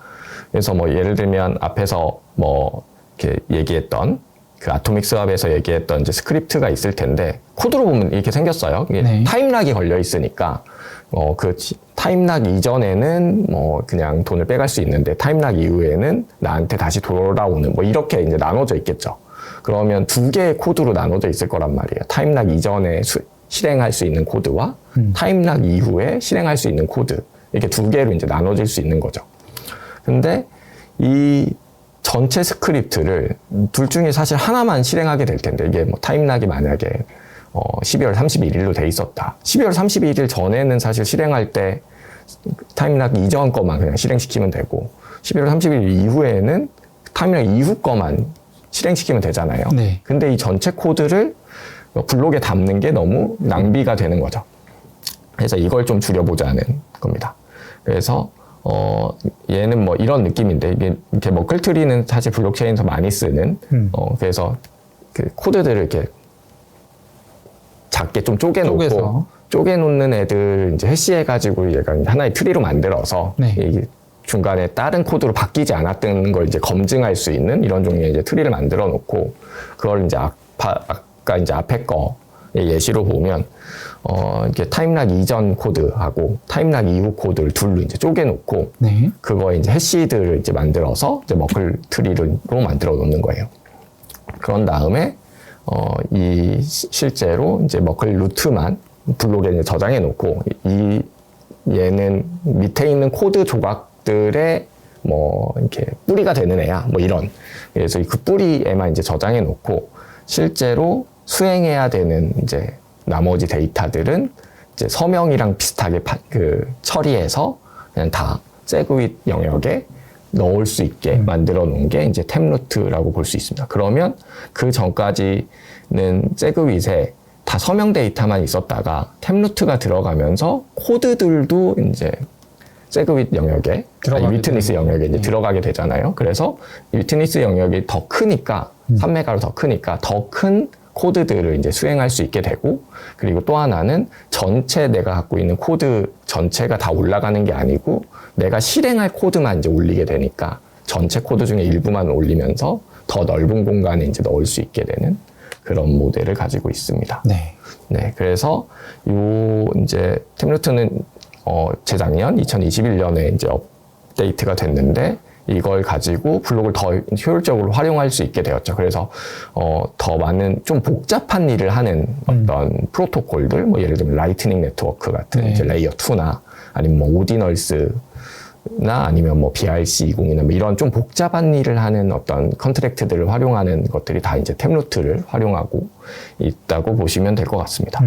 그래서 뭐 예를 들면 앞에서 뭐 이렇게 얘기했던 그 아토믹 스왑에서 얘기했던 이제 스크립트가 있을 텐데, 코드로 보면 이렇게 생겼어요. 이게 네. 타임락이 걸려 있으니까 그 타임락 이전에는 뭐 그냥 돈을 빼갈 수 있는데, 타임락 이후에는 나한테 다시 돌아오는 뭐 이렇게 이제 나눠져 있겠죠. 그러면 두 개의 코드로 나눠져 있을 거란 말이에요. 타임락 이전에 실행할 수 있는 코드와 타임락 이후에 실행할 수 있는 코드, 이렇게 두 개로 이제 나눠질 수 있는 거죠. 근데 이 전체 스크립트를 둘 중에 사실 하나만 실행하게 될 텐데, 이게 뭐 타임락이 만약에 12월 31일로 돼 있었다. 12월 31일 전에는 사실 실행할 때 타임락 이전 거만 그냥 실행시키면 되고, 11월 30일 이후에는 타임락 이후 거만 실행시키면 되잖아요. 네. 근데 이 전체 코드를 블록에 담는 게 너무 낭비가 되는 거죠. 그래서 이걸 좀 줄여보자는 겁니다. 그래서 얘는 뭐 이런 느낌인데, 이렇게 머클트리는 사실 블록체인에서 많이 쓰는, 그래서 그 코드들을 이렇게 작게 좀 쪼개놓고, 쪼개놓는 애들 이제 해시해가지고 얘가 하나의 트리로 만들어서, 네. 이 중간에 다른 코드로 바뀌지 않았던 걸 이제 검증할 수 있는 이런 종류의 이제 트리를 만들어 놓고, 그걸 이제 아까 이제 앞에 거 예시로 보면 이렇게 타임락 이전 코드하고 타임락 이후 코드를 둘로 이제 쪼개놓고 네. 그거 이제 해시드를 이제 만들어서 이제 머클 트리로 만들어 놓는 거예요. 그런 다음에 실제로 이제 머클 루트만 블록에 이제 저장해 놓고 얘는 밑에 있는 코드 조각들의 뭐 이렇게 뿌리가 되는 애야 뭐 이런. 그래서 그 뿌리에만 이제 저장해 놓고 실제로 수행해야 되는 이제 나머지 데이터들은 이제 서명이랑 비슷하게 처리해서 그냥 다 세그윗 영역에 넣을 수 있게 만들어 놓은 게 이제 템루트라고 볼 수 있습니다. 그러면 그 전까지는 세그윗에 다 서명 데이터만 있었다가 템루트가 들어가면서 코드들도 이제 세그윗 영역에, 위트니스 영역에 이제 들어가게 되잖아요. 그래서 위트니스 영역이 더 크니까, 3메가로 더 크니까 더 큰 코드들을 이제 수행할 수 있게 되고, 그리고 또 하나는 전체 내가 갖고 있는 코드 전체가 다 올라가는 게 아니고, 내가 실행할 코드만 이제 올리게 되니까, 전체 코드 중에 일부만 올리면서 더 넓은 공간에 이제 넣을 수 있게 되는 그런 모델을 가지고 있습니다. 네. 네. 그래서 이제 템루트는 재작년 2021년에 이제 업데이트가 됐는데, 이걸 가지고 블록을 더 효율적으로 활용할 수 있게 되었죠. 그래서 더 많은 좀 복잡한 일을 하는 어떤 프로토콜들, 뭐 예를 들면 라이트닝 네트워크 같은 네. 이제 레이어 2나 아니면 뭐 오디널스나 아니면 뭐 BRC20이나 뭐 이런 좀 복잡한 일을 하는 어떤 컨트랙트들을 활용하는 것들이 다 이제 템루트를 활용하고 있다고 보시면 될 것 같습니다.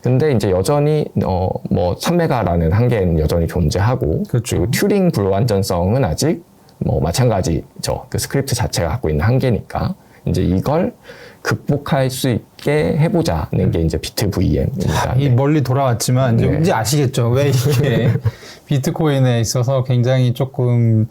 근데 이제 여전히 뭐 3메가라는 한계는 여전히 존재하고, 그렇죠. 그리고 튜링 불완전성은 아직 뭐 마찬가지죠. 그 스크립트 자체가 갖고 있는 한계니까 이제 이걸 극복할 수 있게 해보자는 게 이제 비트 VM입니다. 이 멀리 돌아왔지만 네. 이제 아시겠죠? 왜 이게 비트코인에 있어서 굉장히 조금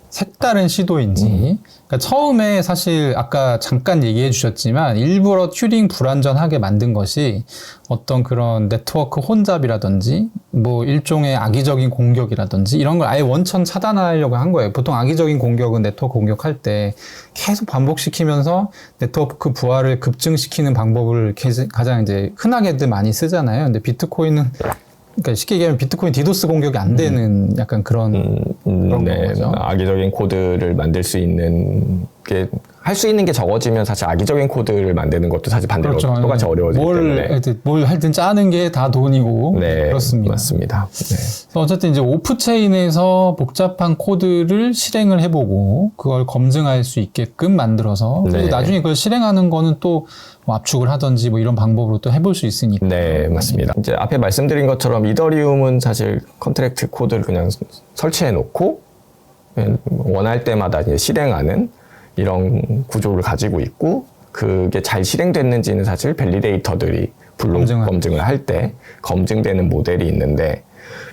색다른 시도인지. 그러니까 처음에 사실 아까 잠깐 얘기해 주셨지만 일부러 튜링 불완전하게 만든 것이 어떤 그런 네트워크 혼잡이라든지 뭐 일종의 악의적인 공격이라든지 이런 걸 아예 원천 차단하려고 한 거예요. 보통 악의적인 공격은 네트워크 공격할 때 계속 반복시키면서 네트워크 부하를 급증시키는 방법을 가장 이제 흔하게들 많이 쓰잖아요. 근데 비트코인은 그러니까 쉽게 얘기하면 비트코인 디도스 공격이 안 되는 약간 그런 네, 거죠. 악의적인 코드를 만들 수 있는 게 할 수 있는 게 적어지면 사실 악의적인 코드를 만드는 것도 사실 반대로 그렇죠. 똑같이 어려워지기 때문에 뭘 하여튼 짜는 게 다 돈이고 네, 그렇습니다. 맞습니다. 네. 그래서 어쨌든 이제 오프체인에서 복잡한 코드를 실행을 해보고 그걸 검증할 수 있게끔 만들어서 그리고 네. 나중에 그걸 실행하는 거는 또 뭐 압축을 하든지 뭐 이런 방법으로 또 해볼 수 있으니까. 네, 맞습니다. 이제 앞에 말씀드린 것처럼 이더리움은 사실 컨트랙트 코드를 그냥 설치해 놓고 원할 때마다 이제 실행하는 이런 구조를 가지고 있고, 그게 잘 실행됐는지는 사실 밸리데이터들이 블록 검증을 할 때 검증되는 모델이 있는데,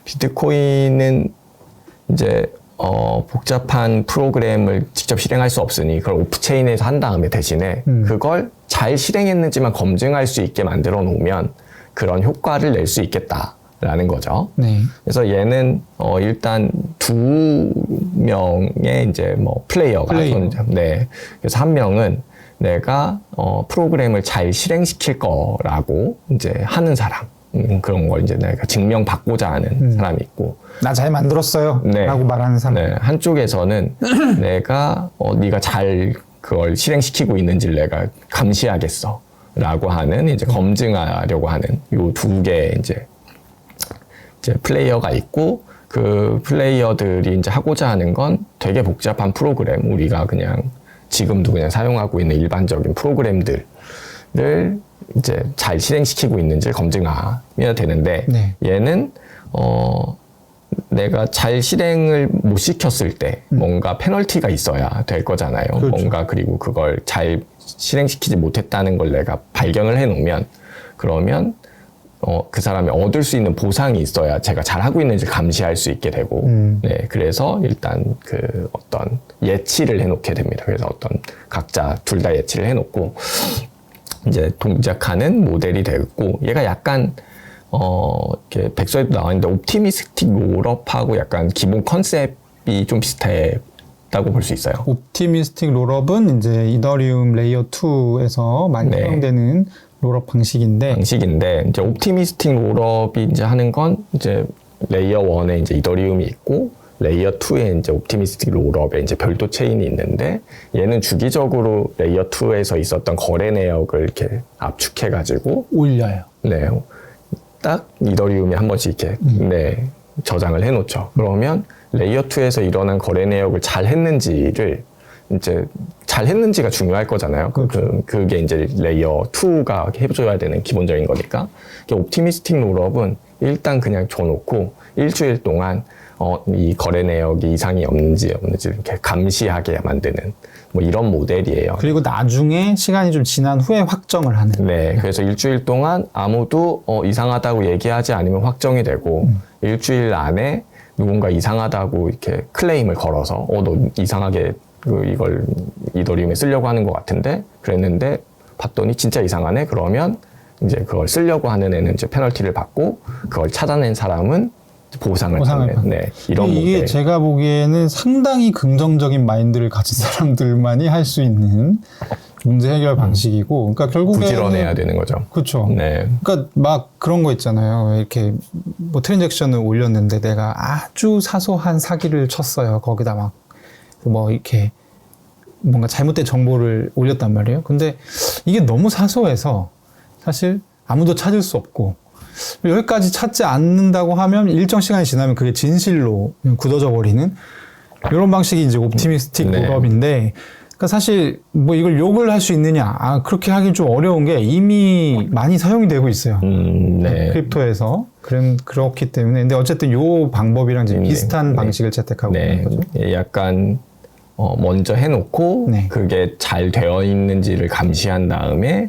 비트코인은 이제 복잡한 프로그램을 직접 실행할 수 없으니 그걸 오프체인에서 한 다음에 대신에 그걸 잘 실행했는지만 검증할 수 있게 만들어 놓으면 그런 효과를 낼 수 있겠다라는 거죠. 네. 그래서 얘는 일단 2명의 이제 뭐 플레이어가 네. 그래서 한 명은 내가 프로그램을 잘 실행시킬 거라고 이제 하는 사람. 그런 걸 이제 내가 증명받고자 하는 사람이 있고, 나 잘 만들었어요. 네. 라고 말하는 사람. 네. 한쪽에서는 내가 네가 잘 그걸 실행시키고 있는지를 내가 감시하겠어 라고 하는 이제 검증하려고 하는 요 두 개 이제 플레이어가 있고, 그 플레이어들이 이제 하고자 하는 건 되게 복잡한 프로그램, 우리가 그냥 지금도 그냥 사용하고 있는 일반적인 프로그램들을 이제 잘 실행시키고 있는지를 검증해야 되는데, 네. 얘는 내가 잘 실행을 못 시켰을 때 뭔가 페널티가 있어야 될 거잖아요. 그렇죠. 뭔가, 그리고 그걸 잘 실행시키지 못했다는 걸 내가 발견을 해 놓으면, 그러면 그 사람이 얻을 수 있는 보상이 있어야 제가 잘하고 있는지 감시할 수 있게 되고, 네, 그래서 일단 그 어떤 예치를 해놓게 됩니다. 그래서 어떤 각자 둘 다 예치를 해놓고 이제 동작하는 모델이 되고, 얘가 약간 이렇게 백서에도 나와 있는데 옵티미스틱 롤업하고 약간 기본 컨셉이 좀 비슷했다고 볼 수 있어요. 옵티미스틱 롤업은 이제 이더리움 레이어 2에서 많이 네. 사용되는 롤업 방식인데 이제 옵티미스틱 롤업이 이제 하는 건 이제 레이어 1에 이제 이더리움이 있고 레이어 2에 이제 옵티미스틱 롤업에 이제 별도 체인이 있는데 얘는 주기적으로 레이어 2에서 있었던 거래 내역을 이렇게 압축해 가지고 올려요. 네. 딱 이더리움에 한 번씩 이렇게 네, 저장을 해 놓죠. 그러면 레이어 2에서 일어난 거래 내역을 잘 했는지를 이제 잘 했는지가 중요할 거잖아요. 그게 이제 레이어 2가 해줘야 되는 기본적인 거니까. 옵티미스틱 롤업은 일단 그냥 줘놓고 일주일 동안 이 거래 내역이 이상이 없는지 이렇게 감시하게 만드는 뭐 이런 모델이에요. 그리고 나중에 시간이 좀 지난 후에 확정을 하는. 네, 그래서 일주일 동안 아무도 이상하다고 얘기하지 않으면 확정이 되고 일주일 안에 누군가 이상하다고 이렇게 클레임을 걸어서 너 이상하게 이걸 이더리움에 쓰려고 하는 것 같은데 그랬는데 봤더니 진짜 이상하네. 그러면 이제 그걸 쓰려고 하는 애는 이제 페널티를 받고 그걸 찾아낸 사람은 보상을 받는. 네, 이런 이게 모델. 제가 보기에는 상당히 긍정적인 마인드를 가진 사람들만이 할 수 있는 문제 해결 방식이고, 그러니까 결국에 부지런해야 되는 거죠. 그렇죠. 네. 그러니까 막 그런 거 있잖아요. 이렇게 뭐 트랜잭션을 올렸는데 내가 아주 사소한 사기를 쳤어요. 거기다 막 뭐 이렇게 뭔가 잘못된 정보를 올렸단 말이에요. 근데 이게 너무 사소해서 사실 아무도 찾을 수 없고 여기까지 찾지 않는다고 하면 일정 시간이 지나면 그게 진실로 굳어져 버리는 이런 방식이 이제 옵티미스틱 네. 롤업인데, 그러니까 사실 뭐 이걸 욕을 할 수 있느냐, 그렇게 하긴 좀 어려운 게 이미 많이 사용이 되고 있어요. 네. 크립토에서. 그렇기 때문에. 근데 어쨌든 요 방법이랑 이제 비슷한 방식을 채택하고 있는 거죠. 약간 먼저 해놓고 네. 그게 잘 되어 있는지를 감시한 다음에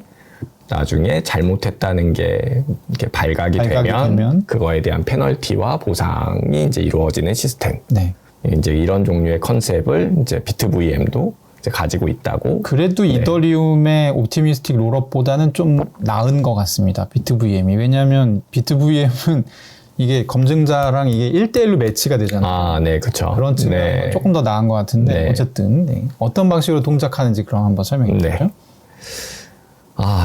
나중에 잘못했다는 게 이렇게 발각이 되면 그거에 대한 페널티와 보상이 이제 이루어지는 시스템. 네. 이제 이런 종류의 컨셉을 이제 비트VM도 이제 가지고 있다고. 그래도 이더리움의 옵티미스틱 롤업보다는 좀 나은 것 같습니다. 비트VM이. 왜냐하면 비트VM은 이게 검증자랑 이게 1대1로 매치가 되잖아요. 네, 그렇죠. 그런 측면 네. 조금 더 나은 것 같은데 네. 어쨌든 네. 어떤 방식으로 동작하는지 그럼 한번 설명해 주시죠. 네.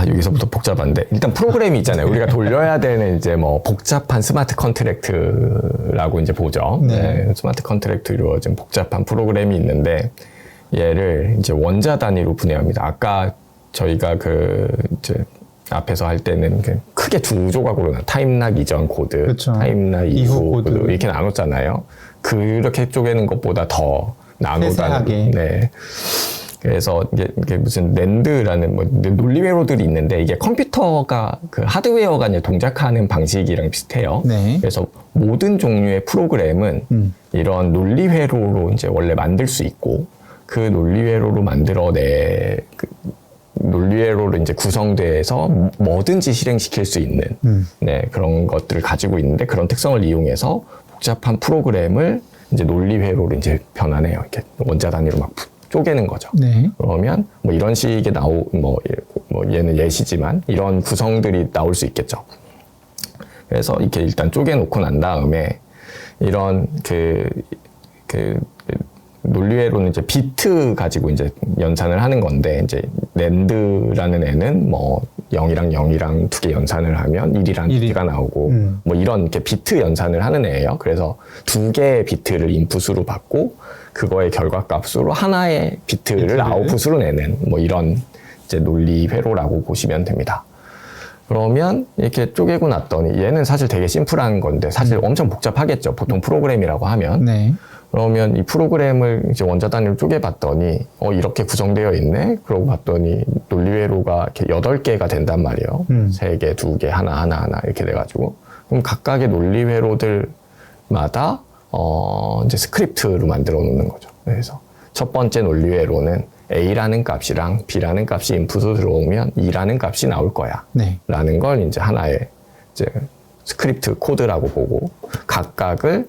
여기서부터 복잡한데 일단 프로그램이 있잖아요. 우리가 돌려야 되는 이제 뭐 복잡한 스마트 컨트랙트라고 이제 보죠. 네. 스마트 컨트랙트 이루어진 복잡한 프로그램이 있는데 얘를 이제 원자 단위로 분해합니다. 아까 저희가 이제 앞에서 할 때는 크게 두 조각으로 타임락 이전 코드, 그렇죠. 타임락 이후 코드 코드. 이렇게 나눴잖아요. 그렇게 쪼개는 것보다 더 나누다는. 세세하게. 네. 그래서 이게 무슨 낸드라는 뭐 논리 회로들이 있는데 이게 컴퓨터가 그 하드웨어가 이제 동작하는 방식이랑 비슷해요. 네. 그래서 모든 종류의 프로그램은 이런 논리 회로로 이제 원래 만들 수 있고 그 논리 회로로 논리 회로로 이제 구성돼서 뭐든지 실행시킬 수 있는 네, 그런 것들을 가지고 있는데 그런 특성을 이용해서 복잡한 프로그램을 이제 논리 회로로 이제 변환해요. 이렇게 원자 단위로 막 쪼개는 거죠. 네. 그러면 뭐 이런 식의 뭐 얘는 예시지만 이런 구성들이 나올 수 있겠죠. 그래서 이렇게 일단 쪼개놓고 난 다음에 이런 논리회로는 이제 비트 가지고 이제 연산을 하는 건데 이제 낸드라는 애는 뭐 0이랑 0이랑 두 개 연산을 하면 1이랑 2개가 나오고 뭐 이런 이렇게 비트 연산을 하는 애예요. 그래서 두 개의 비트를 인풋으로 받고 그거의 결과값으로 하나의 비트를 아웃풋으로 내는 뭐 이런 이제 논리 회로라고 보시면 됩니다. 그러면 이렇게 쪼개고 났더니 얘는 사실 되게 심플한 건데 사실 엄청 복잡하겠죠. 보통 프로그램이라고 하면. 네. 그러면 이 프로그램을 이제 원자 단위로 쪼개봤더니 이렇게 구성되어 있네. 그러고 봤더니 논리 회로가 이렇게 8개가 된단 말이에요. 3개, 2개, 하나 이렇게 돼가지고 그럼 각각의 논리 회로들마다 이제 스크립트로 만들어 놓는 거죠. 그래서 첫 번째 논리 회로는 A라는 값이랑 B라는 값이 인풋으로 들어오면 E라는 값이 나올 거야. 네. 라는 걸 이제 하나의 이제 스크립트 코드라고 보고 각각을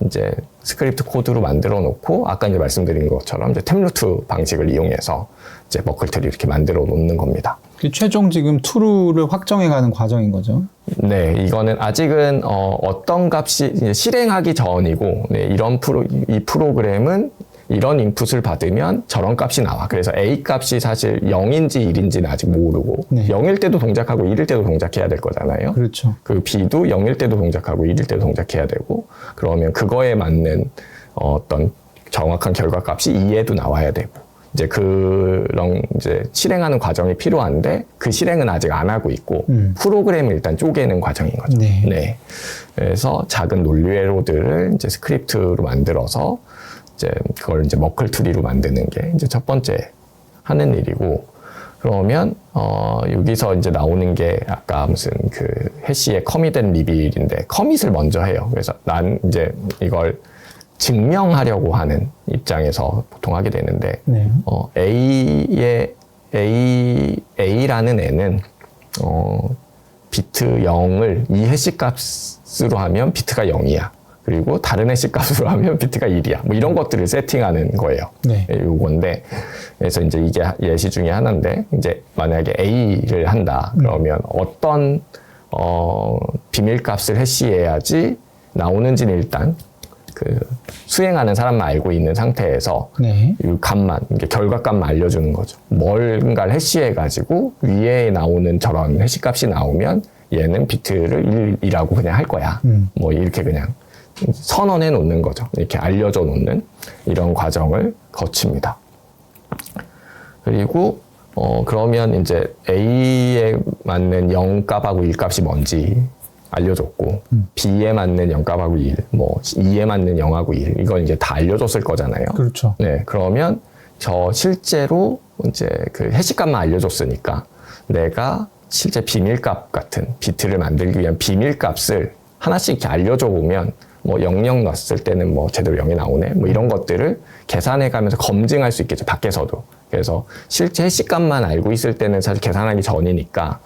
이제 스크립트 코드로 만들어 놓고 아까 이제 말씀드린 것처럼 이제 템루트 방식을 이용해서 이제 머클트리 이렇게 만들어 놓는 겁니다. 최종 지금 true를 확정해가는 과정인 거죠. 네, 이거는 아직은 어떤 값이 이제 실행하기 전이고, 네, 이 프로그램은 이런 인풋을 받으면 저런 값이 나와. 그래서 A 값이 사실 0인지 1인지는 아직 모르고 네. 0일 때도 동작하고 1일 때도 동작해야 될 거잖아요. 그렇죠. 그 B도 0일 때도 동작하고 1일 때도 동작해야 되고 그러면 그거에 맞는 어떤 정확한 결과값이 2에도 나와야 되고 이제 그런 이제 실행하는 과정이 필요한데 그 실행은 아직 안 하고 있고 프로그램을 일단 쪼개는 과정인 거죠. 네. 그래서 작은 논리회로들을 이제 스크립트로 만들어서 이제 그걸 이제 머클트리로 만드는 게 이제 첫 번째 하는 일이고 그러면 여기서 이제 나오는 게 아까 무슨 그 해시의 커밋 앤 리빌인데 커밋을 먼저 해요. 그래서 난 이제 이걸 증명하려고 하는 입장에서 보통 하게 되는데 네. A라는 애는 비트 0을 이 해시 값으로 하면 비트가 0이야. 그리고 다른 해시 값으로 하면 비트가 1이야. 뭐 이런 것들을 세팅하는 거예요. 네. 요건데 그래서 이제 이게 예시 중에 하나인데 이제 만약에 A를 한다. 그러면 어떤 비밀값을 해시해야지 나오는지는 일단 그 수행하는 사람만 알고 있는 상태에서 네. 이 값만 이게 결과값만 알려주는 거죠. 뭔가를 해시해가지고 위에 나오는 저런 해시 값이 나오면 얘는 비트를 1이라고 그냥 할 거야. 뭐 이렇게 그냥 선언해 놓는 거죠. 이렇게 알려줘 놓는 이런 과정을 거칩니다. 그리고 그러면 이제 A에 맞는 0값하고 1값이 뭔지 알려줬고 B에 맞는 0값하고 1, 뭐 E에 맞는 0하고 1 이건 이제 다 알려줬을 거잖아요. 그렇죠. 네, 그러면 저 실제로 이제 그 해시값만 알려줬으니까 내가 실제 비밀값 같은 비트를 만들기 위한 비밀값을 하나씩 이렇게 알려줘 보면 뭐 00 넣었을 때는 뭐 제대로 0이 나오네 뭐 이런 것들을 계산해 가면서 검증할 수 있겠죠. 밖에서도. 그래서 실제 해시값만 알고 있을 때는 사실 계산하기 전이니까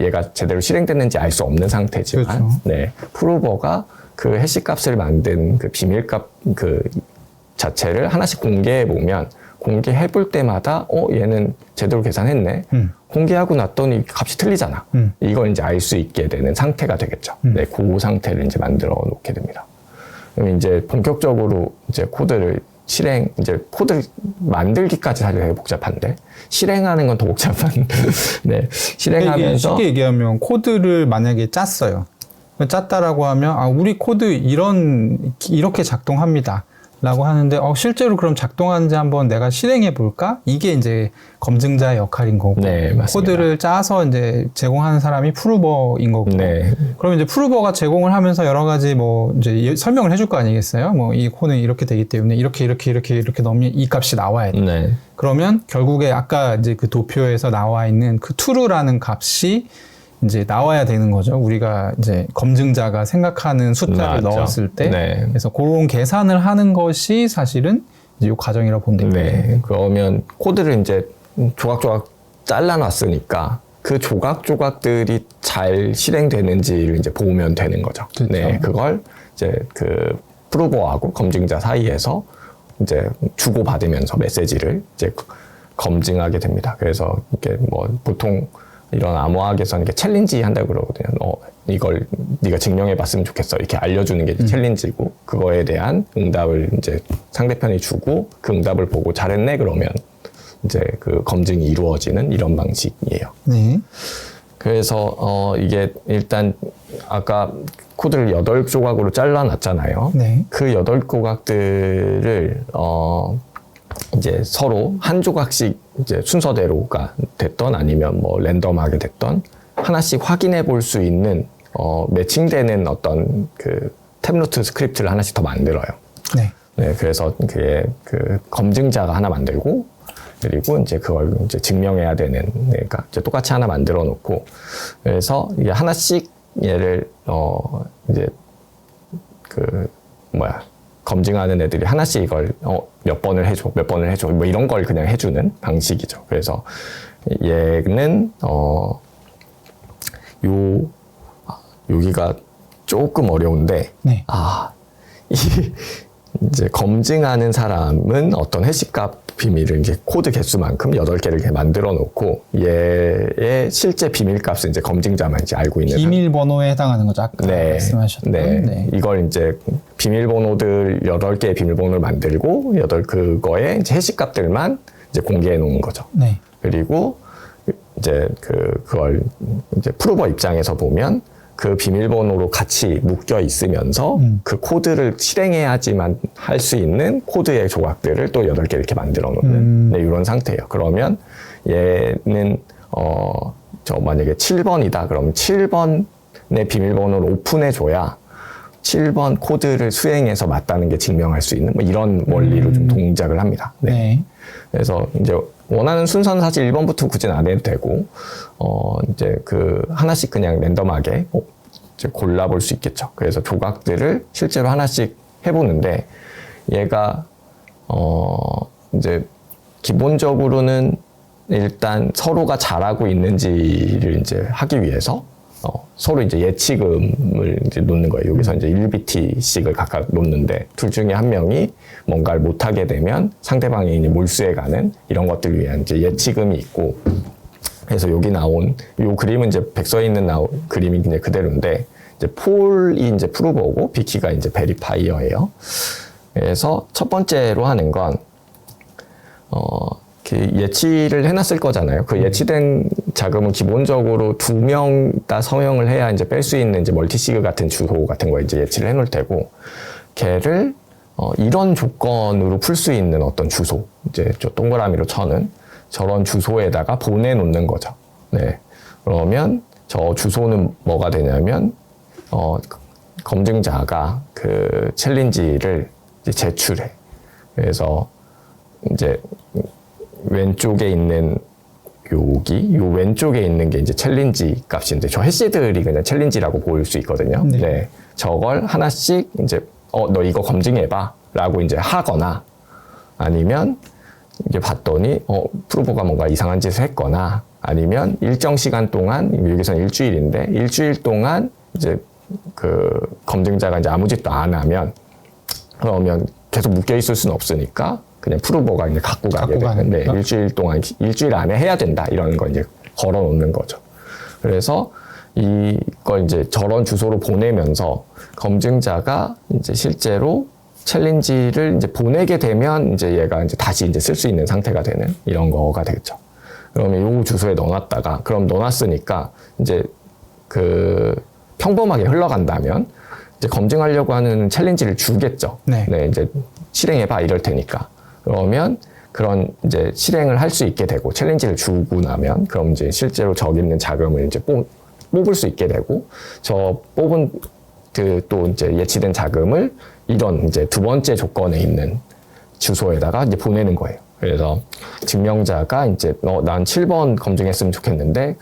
얘가 제대로 실행됐는지 알 수 없는 상태지만 그렇죠. 네, 프로버가 그 해시값을 만든 그 비밀값 그 자체를 하나씩 공개해 보면 공개해 볼 때마다 얘는 제대로 계산했네. 공개하고 났더니 값이 틀리잖아. 이걸 이제 알 수 있게 되는 상태가 되겠죠. 네, 그 상태를 이제 만들어 놓게 됩니다. 그럼 이제 본격적으로 이제 코드를 이제 코드를 만들기까지 사실 되게 복잡한데, 실행하는 건 더 복잡한. 네. 실행하면서. 쉽게 얘기하면 코드를 만약에 짰어요. 짰다라고 하면, 우리 코드 이렇게 작동합니다. 라고 하는데, 실제로 그럼 작동하는지 한번 내가 실행해 볼까? 이게 이제 검증자의 역할인 거고. 네, 맞습니다. 코드를 짜서 이제 제공하는 사람이 프루버인 거고. 네. 그럼 이제 프루버가 제공을 하면서 여러 가지 뭐 이제 설명을 해줄 거 아니겠어요? 뭐 이 코드는 이렇게 되기 때문에 이렇게 넣으면 이 값이 나와야 돼. 네. 그러면 결국에 아까 이제 그 도표에서 나와 있는 그 true라는 값이 이제 나와야 되는 거죠. 우리가 이제 검증자가 생각하는 숫자를 맞죠. 넣었을 때. 네. 그래서 그런 계산을 하는 것이 사실은 이제 이 과정이라고 보면 됩니다. 네. 그러면 코드를 이제 조각조각 잘라놨으니까 그 조각조각들이 잘 실행되는지를 이제 보면 되는 거죠. 그렇죠. 네. 그걸 이제 그 프로버하고 검증자 사이에서 이제 주고받으면서 메시지를 이제 검증하게 됩니다. 그래서 이렇게 뭐 보통 이런 암호학에서는 이렇게 챌린지 한다고 그러거든요. 이걸 네가 증명해봤으면 좋겠어. 이렇게 알려주는 게 챌린지고, 그거에 대한 응답을 이제 상대편이 주고, 그 응답을 보고 잘했네 그러면 이제 그 검증이 이루어지는 이런 방식이에요. 네. 그래서 이게 일단 아까 코드를 8조각으로 잘라놨잖아요. 네. 그 8조각들을 이제 서로 한 조각씩 이제 순서대로가 됐던 아니면 뭐 랜덤하게 됐던 하나씩 확인해 볼 수 있는 매칭되는 어떤 그 탭루트 스크립트를 하나씩 더 만들어요. 네. 네, 그래서 그게 그 검증자가 하나 만들고, 그리고 이제 그걸 이제 증명해야 되는, 그러니까 이제 똑같이 하나 만들어 놓고, 그래서 이게 하나씩 얘를 이제 검증하는 애들이 하나씩 이걸 몇 번을 해줘 뭐 이런 걸 그냥 해주는 방식이죠. 그래서 얘는 여기가 조금 어려운데, 네. 이제 검증하는 사람은 어떤 해시값 비밀을 이제 코드 개수만큼 8개를 이렇게 만들어 놓고 얘의 실제 비밀값을 이제 검증자만 이제 알고 있는 비밀번호에 해당하는 거죠. 아까 네. 말씀하셨던. 네. 이걸 이제 비밀번호들 8개의 비밀번호를 만들고 그거에 이제 해시값들만 이제 공개해 놓은 거죠. 네. 그리고 이제 그걸 이제 프로버 입장에서 보면 그 비밀번호로 같이 묶여 있으면서 그 코드를 실행해야지만 할 수 있는 코드의 조각들을 또 8개 이렇게 만들어 놓는 네, 이런 상태예요. 그러면 얘는 저 만약에 7번이다. 그럼 7번의 비밀번호를 오픈해 줘야 7번 코드를 수행해서 맞다는 게 증명할 수 있는 뭐 이런 원리로 좀 동작을 합니다. 네. 네. 그래서 이제 원하는 순서는 사실 1번부터 굳이 안 해도 되고, 이제 하나씩 그냥 랜덤하게 이제 골라볼 수 있겠죠. 그래서 조각들을 실제로 하나씩 해보는데, 얘가, 이제 기본적으로는 일단 서로가 잘하고 있는지를 이제 하기 위해서, 서로 이제 예치금을 이제 놓는 거예요. 여기서 이제 1BT씩을 각각 놓는데 둘 중에 한 명이 뭔가를 못하게 되면 상대방이 이제 몰수해가는 이런 것들을 위한 이제 예치금이 있고, 그래서 여기 나온 요 그림은 이제 백서에 있는 그림이 이제 그대로인데 이제 폴이 이제 프루버고 비키가 이제 베리파이어예요. 그래서 첫 번째로 하는 건 예치를 해놨을 거잖아요. 그 예치된 자금은 기본적으로 2명 다 서명을 해야 이제 뺄 수 있는 이제 멀티시그 같은 주소 같은 거 이제 예치를 해놓을 테고, 걔를 이런 조건으로 풀 수 있는 어떤 주소, 이제 저 동그라미로 쳐는 저런 주소에다가 보내놓는 거죠. 네. 그러면 저 주소는 뭐가 되냐면, 검증자가 그 챌린지를 이제 제출해. 그래서 이제 왼쪽에 있는 요 왼쪽에 있는 게 이제 챌린지 값인데 저 해시들이 그냥 챌린지라고 보일 수 있거든요. 네. 네. 저걸 하나씩 이제 너 이거 검증해봐 라고 이제 하거나, 아니면 이제 봤더니 프로버가 뭔가 이상한 짓을 했거나, 아니면 일정 시간 동안, 여기서는 일주일인데 일주일 동안 이제 검증자가 이제 아무 짓도 안 하면, 그러면 계속 묶여 있을 수는 없으니까 그냥 프루버가 이제 갖고 가게 되는데, 일주일 안에 해야 된다 이런 거 이제 걸어 놓는 거죠. 그래서 이걸 이제 저런 주소로 보내면서 검증자가 이제 실제로 챌린지를 이제 보내게 되면 이제 얘가 이제 다시 이제 쓸 수 있는 상태가 되는 이런 거가 되겠죠. 그러면 요 주소에 넣어놨다가, 그럼 넣어놨으니까 이제 평범하게 흘러간다면 이제 검증하려고 하는 챌린지를 주겠죠. 네. 네, 이제 실행해봐 이럴 테니까. 그러면 그런 이제 실행을 할 수 있게 되고, 챌린지를 주고 나면 그럼 이제 실제로 저기 있는 자금을 이제 뽑을 수 있게 되고, 저 뽑은 또 이제 예치된 자금을 이런 이제 두 번째 조건에 있는 주소에다가 이제 보내는 거예요. 그래서 증명자가 이제 난 7번 검증했으면 좋겠는데,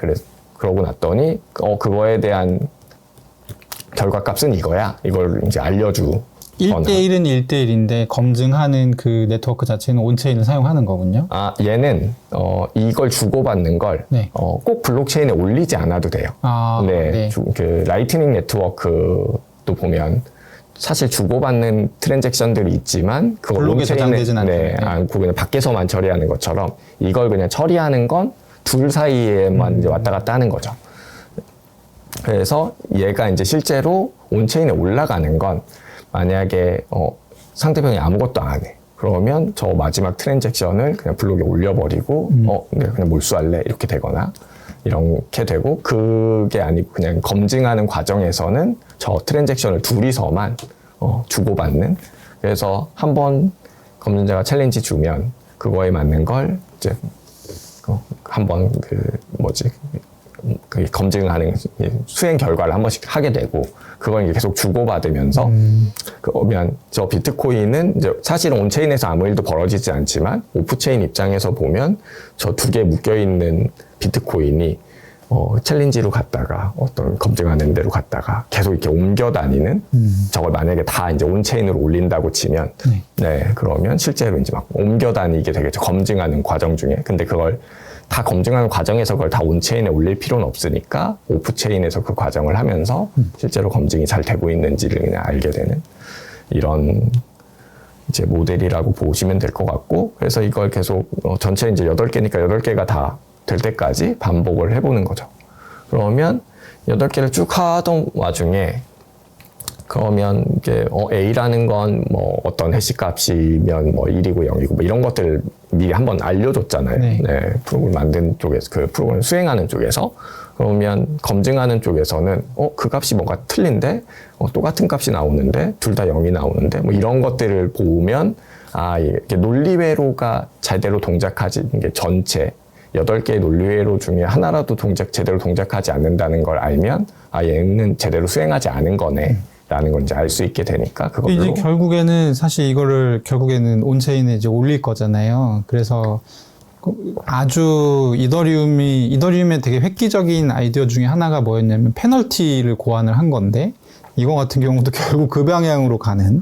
그러고 났더니 그거에 대한 결과값은 이거야. 이걸 이제 알려주. 1대1은 1대1인데 검증하는 그 네트워크 자체는 온체인을 사용하는 거군요. 아, 얘는 이걸 주고받는 걸 네. 꼭 블록체인에 올리지 않아도 돼요. 아, 네. 네. 그 라이트닝 네트워크도 보면 사실 주고받는 트랜잭션들이 있지만 그걸 블록에 저장되진 않죠. 네, 않고 그냥 밖에서만 처리하는 것처럼 이걸 그냥 처리하는 건 둘 사이에만 이제 왔다 갔다 하는 거죠. 그래서 얘가 이제 실제로 온체인에 올라가는 건 만약에 상대방이 아무것도 안 해. 그러면 저 마지막 트랜잭션을 그냥 블록에 올려버리고 내가 그냥 몰수할래 이렇게 되거나 이렇게 되고, 그게 아니고 그냥 검증하는 과정에서는 저 트랜잭션을 둘이서만 주고받는. 그래서 한번 검증자가 챌린지 주면 그거에 맞는 걸 이제 한번 검증하는 수행 결과를 한 번씩 하게 되고, 그걸 이제 계속 주고받으면서 그러면 저 비트코인은 이제 사실은 온체인에서 아무 일도 벌어지지 않지만 오프체인 입장에서 보면 저 두 개 묶여 있는 비트코인이 챌린지로 갔다가 어떤 검증하는 데로 갔다가 계속 이렇게 옮겨 다니는, 저걸 만약에 다 이제 온체인으로 올린다고 치면 네, 그러면 실제로 이제 막 옮겨 다니게 되겠죠. 검증하는 과정 중에. 근데 그걸 다 검증하는 과정에서 그걸 다 온체인에 올릴 필요는 없으니까 오프체인에서 그 과정을 하면서 실제로 검증이 잘 되고 있는지를 그냥 알게 되는 이런 이제 모델이라고 보시면 될 것 같고, 그래서 이걸 계속 전체 이제 8개니까 8개가 다 될 때까지 반복을 해보는 거죠. 그러면 8개를 쭉 하던 와중에 그러면 이게 A라는 건 뭐 어떤 해시 값이면 뭐 1이고 0이고 뭐 이런 것들을 미리 한번 알려줬잖아요. 네. 네, 프로그램 만든 쪽에서 그 프로그램 수행하는 쪽에서 그러면 검증하는 쪽에서는 그 값이 뭔가 틀린데 똑같은 값이 나오는데 둘 다 0이 나오는데 뭐 이런 것들을 보면 이게 논리회로가 제대로 동작하지 이게 전체 8개의 논리회로 중에 하나라도 제대로 동작하지 않는다는 걸 알면 얘는 제대로 수행하지 않은 거네. 라는 걸 이제 알 수 있게 되니까 그걸로 이제 결국에는 사실 이거를 결국에는 온체인에 이제 올릴 거잖아요. 그래서 아주 이더리움의 되게 획기적인 아이디어 중에 하나가 뭐였냐면 페널티를 고안을 한 건데 이거 같은 경우도 결국 그 방향으로 가는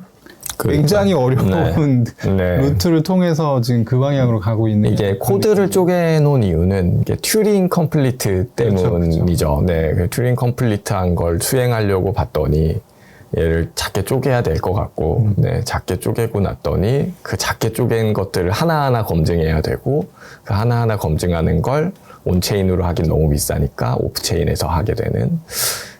굉장히 어려운 네. 루트를 통해서 지금 그 방향으로 가고 있는 이게 코드를 쪼개놓은 이유는 이게 튜링 컴플리트 때문이죠. 그렇죠. 네, 그 튜링 컴플리트한 걸 수행하려고 봤더니 얘를 작게 쪼개야 될 것 같고, 네, 작게 쪼개고 났더니 그 작게 쪼갠 것들을 하나하나 검증해야 되고, 그 하나하나 검증하는 걸 온체인으로 하긴 너무 비싸니까 오프체인에서 하게 되는,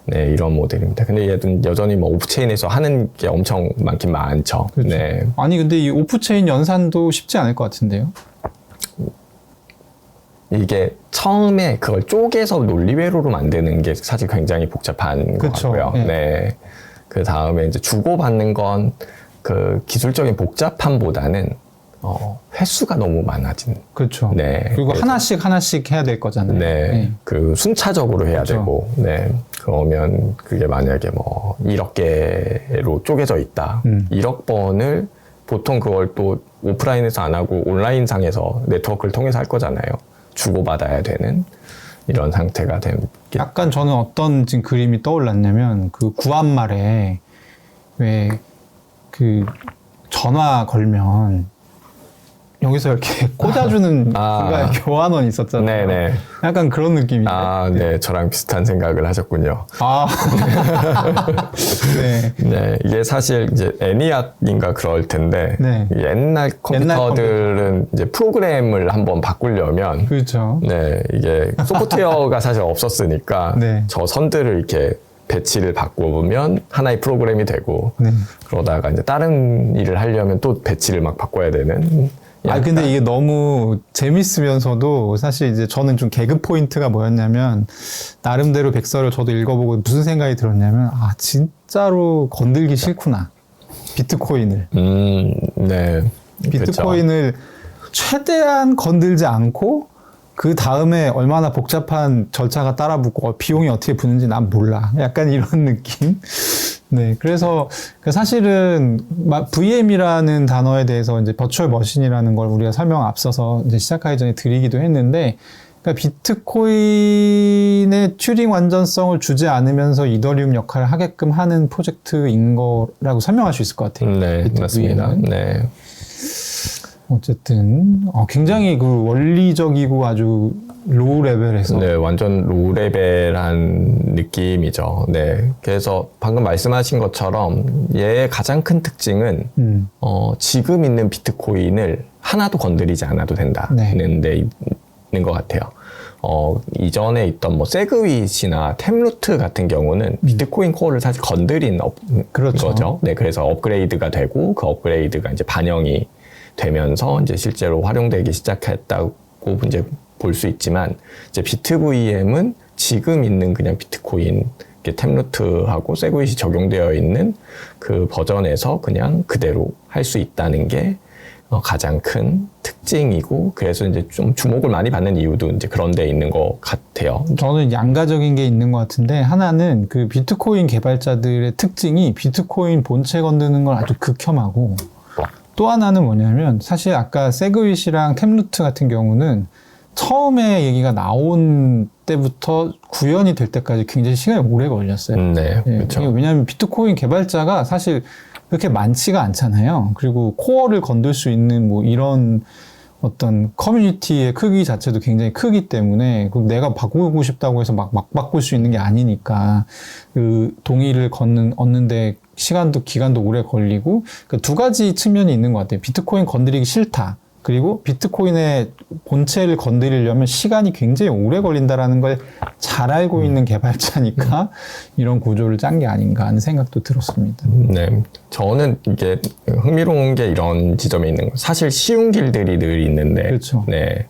네, 이런 모델입니다. 근데 얘는 여전히 뭐 오프체인에서 하는 게 엄청 많긴 많죠. 그렇죠. 네. 아니 근데 이 오프체인 연산도 쉽지 않을 것 같은데요? 이게 처음에 그걸 쪼개서 논리회로로 만드는 게 사실 굉장히 복잡한 것 그쵸. 같고요. 네. 네. 그 다음에 이제 주고받는 건 그 기술적인 복잡함보다는 횟수가 너무 많아진. 그렇죠. 네. 그리고 그래서 하나씩 해야 될 거잖아요. 네. 그 순차적으로 해야 그쵸. 되고, 네. 그러면 그게 만약에 뭐 1억 개로 쪼개져 있다. 1억 번을 보통 그걸 또 오프라인에서 안 하고 온라인상에서 네트워크를 통해서 할 거잖아요. 주고받아야 되는 이런 상태가 되겠죠. 약간 저는 어떤 지금 그림이 떠올랐냐면 그 구한말에 왜 그 전화 걸면 여기서 이렇게 꽂아주는 순간 교환원 있었잖아요. 네네. 약간 그런 느낌인데. 네. 저랑 비슷한 생각을 하셨군요. 네. 네. 이게 사실 이제 애니악인가 그럴 텐데. 네. 옛날 컴퓨터들은 이제 프로그램을 한번 바꾸려면. 그렇죠. 네. 이게 소프트웨어가 사실 없었으니까. 네. 저 선들을 이렇게 배치를 바꾸면 하나의 프로그램이 되고. 네. 그러다가 이제 다른 일을 하려면 또 배치를 막 바꿔야 되는. 근데 이게 너무 재밌으면서도 사실 이제 저는 좀 개그 포인트가 뭐였냐면 나름대로 백서를 저도 읽어보고 무슨 생각이 들었냐면 진짜로 건들기 싫구나. 비트코인을. 네. 비트코인을 최대한 건들지 않고 그 다음에 얼마나 복잡한 절차가 따라붙고 비용이 어떻게 붙는지 난 몰라. 약간 이런 느낌. 네, 그래서 사실은 VM이라는 단어에 대해서 이제 버추얼 머신이라는 걸 우리가 설명 앞서서 이제 시작하기 전에 드리기도 했는데, 그러니까 비트코인의 튜링 완전성을 주지 않으면서 이더리움 역할을 하게끔 하는 프로젝트인 거라고 설명할 수 있을 것 같아요. 네, 맞습니다. 네. 어쨌든 굉장히 그 원리적이고 아주 로우 레벨에서 네, 완전 로우 레벨한 느낌이죠. 네, 그래서 방금 말씀하신 것처럼 얘의 가장 큰 특징은 지금 있는 비트코인을 하나도 건드리지 않아도 된다는 데 있는 것 같아요. 이전에 있던 뭐 세그윗이나 템루트 같은 경우는 비트코인 코어를 사실 건드린 그렇죠. 거죠. 네, 그래서 업그레이드가 되고 그 업그레이드가 이제 반영이 되면서 이제 실제로 활용되기 시작했다고 이제 볼 수 있지만 이제 비트VM은 지금 있는 그냥 비트코인 템루트하고 세그윗이 적용되어 있는 그 버전에서 그냥 그대로 할 수 있다는 게 가장 큰 특징이고 그래서 이제 좀 주목을 많이 받는 이유도 이제 그런 데 있는 것 같아요. 저는 양가적인 게 있는 것 같은데 하나는 그 비트코인 개발자들의 특징이 비트코인 본체 건드는 걸 아주 극혐하고 또 하나는 뭐냐면 사실 아까 세그윗이랑 템루트 같은 경우는 처음에 얘기가 나온 때부터 구현이 될 때까지 굉장히 시간이 오래 걸렸어요. 네, 그렇죠. 왜냐하면 비트코인 개발자가 사실 그렇게 많지가 않잖아요. 그리고 코어를 건들 수 있는 뭐 이런 어떤 커뮤니티의 크기 자체도 굉장히 크기 때문에 내가 바꾸고 싶다고 해서 막 바꿀 수 있는 게 아니니까 그 동의를 얻는데 시간도 기간도 오래 걸리고 그 두 가지 측면이 있는 것 같아요. 비트코인 건드리기 싫다. 그리고 비트코인의 본체를 건드리려면 시간이 굉장히 오래 걸린다라는 걸 잘 알고 있는 개발자니까 이런 구조를 짠 게 아닌가 하는 생각도 들었습니다. 네, 저는 이게 흥미로운 게 이런 지점에 있는 거. 사실 쉬운 길들이 늘 있는데, 그렇죠. 네,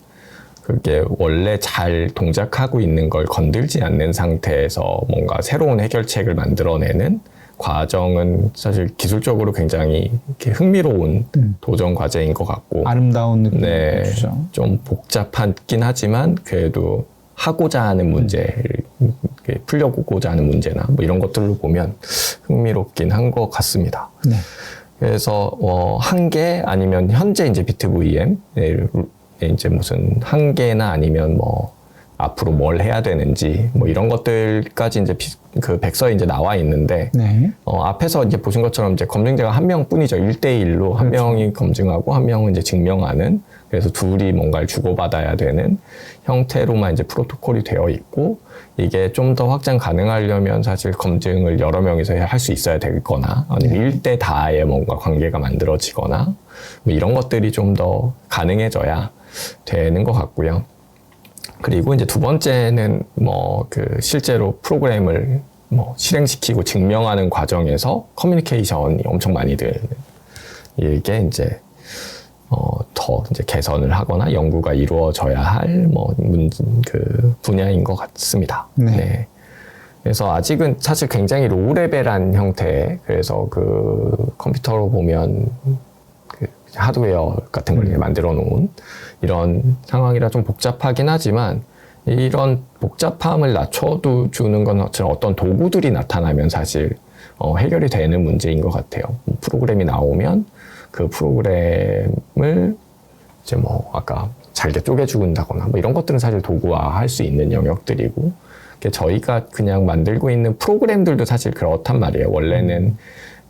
그게 원래 잘 동작하고 있는 걸 건들지 않는 상태에서 뭔가 새로운 해결책을 만들어내는 과정은 사실 기술적으로 굉장히 이렇게 흥미로운 도전 과제인 것 같고, 아름다운 느낌이 네, 주죠. 좀 복잡하긴 하지만 그래도 하고자 하는 문제를 풀려고자 하는 문제나 뭐 이런 것들로 보면 흥미롭긴 한 것 같습니다. 네. 그래서 한계 아니면 현재 이제 비트 VM 이제 무슨 한계나 아니면 뭐 앞으로 뭘 해야 되는지 뭐 이런 것들까지 이제 그 백서에 이제 나와 있는데 네. 앞에서 이제 보신 것처럼 이제 검증자가 한 명뿐이죠. 1대1로 한 명이 검증하고 한 명은 이제 증명하는, 그래서 둘이 뭔가를 주고받아야 되는 형태로만 이제 프로토콜이 되어 있고, 이게 좀 더 확장 가능하려면 사실 검증을 여러 명이서 할 수 있어야 되거나 아니면 1대 다의 뭔가 관계가 만들어지거나 뭐 이런 것들이 좀 더 가능해져야 되는 것 같고요. 그리고 이제 두 번째는 뭐 그 실제로 프로그램을 뭐 실행시키고 증명하는 과정에서 커뮤니케이션이 엄청 많이 드는, 이게 이제 더 이제 개선을 하거나 연구가 이루어져야 할 뭐 그 분야인 것 같습니다. 네. 네. 그래서 아직은 사실 굉장히 로우 레벨한 형태, 그래서 그 컴퓨터로 보면 그 하드웨어 같은 걸 만들어 놓은 이런 상황이라 좀 복잡하긴 하지만, 이런 복잡함을 낮춰도 주는 건 어떤 도구들이 나타나면 사실 해결이 되는 문제인 것 같아요. 프로그램이 나오면 그 프로그램을 이제 뭐 아까 잘게 쪼개 준다거나 뭐 이런 것들은 사실 도구화할 수 있는 영역들이고, 저희가 그냥 만들고 있는 프로그램들도 사실 그렇단 말이에요. 원래는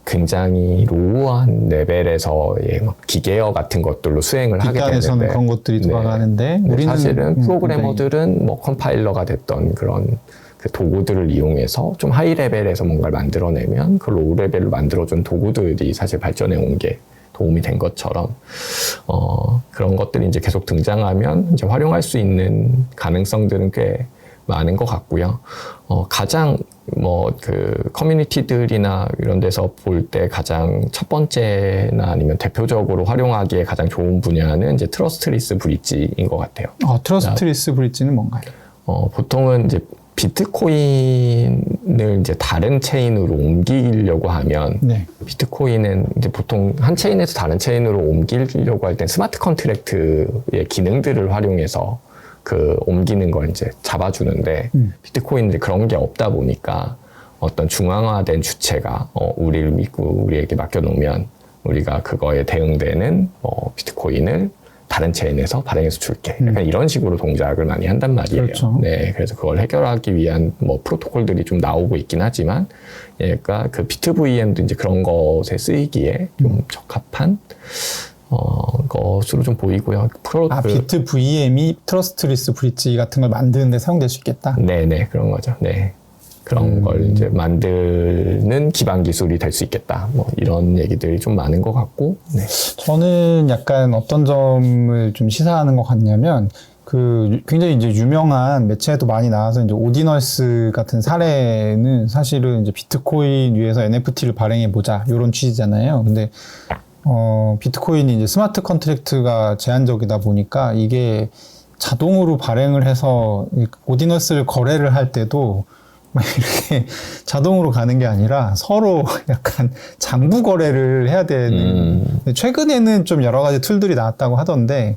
굉장히 로우한 레벨에서의 막 기계어 같은 것들로 수행을 하게 되는데, 빅단에서는 그런 것들이 돌아가는데 네. 우리는 사실은 프로그래머들은 뭐 컴파일러가 됐던 그런 그 도구들을 이용해서 좀 하이 레벨에서 뭔가를 만들어내면 그 로우 레벨로 만들어준 도구들이 사실 발전해 온 게 도움이 된 것처럼 그런 것들이 이제 계속 등장하면 이제 활용할 수 있는 가능성들은 꽤 많은 것 같고요. 가장 뭐 그 커뮤니티들이나 이런 데서 볼 때 가장 첫 번째나 아니면 대표적으로 활용하기에 가장 좋은 분야는 이제 트러스트리스 브릿지인 것 같아요. 트러스트리스 브릿지는 뭔가요? 보통은 이제 비트코인을 이제 다른 체인으로 옮기려고 하면, 네. 비트코인은 이제 보통 한 체인에서 다른 체인으로 옮기려고 할 땐 스마트 컨트랙트의 기능들을 활용해서 그 옮기는 걸 이제 잡아주는데, 비트코인들이 그런 게 없다 보니까 어떤 중앙화된 주체가 우리를 믿고 우리에게 맡겨놓으면 우리가 그거에 대응되는 비트코인을 다른 체인에서 발행해서 줄게. 약간 이런 식으로 동작을 많이 한단 말이에요. 그렇죠. 네, 그래서 그걸 해결하기 위한 뭐 프로토콜들이 좀 나오고 있긴 하지만, 얘가 그 비트 VM도 이제 그런 것에 쓰이기에 좀 적합한 것으로 좀 보이고요. 비트 VM이 트러스트리스 브릿지 같은 걸 만드는 데 사용될 수 있겠다? 네네, 그런 거죠. 네. 그런 걸 이제 만드는 기반 기술이 될 수 있겠다. 뭐 이런 얘기들이 좀 많은 것 같고, 네. 저는 약간 어떤 점을 좀 시사하는 것 같냐면, 그 굉장히 이제 유명한 매체에도 많이 나와서 이제 오디너스 같은 사례는 사실은 이제 비트코인 위에서 NFT를 발행해 보자 이런 취지잖아요. 근데 비트코인이 이제 스마트 컨트랙트가 제한적이다 보니까 이게 자동으로 발행을 해서 오디너스를 거래를 할 때도 막 이렇게 자동으로 가는 게 아니라 서로 약간 장부 거래를 해야 되는, 최근에는 좀 여러 가지 툴들이 나왔다고 하던데,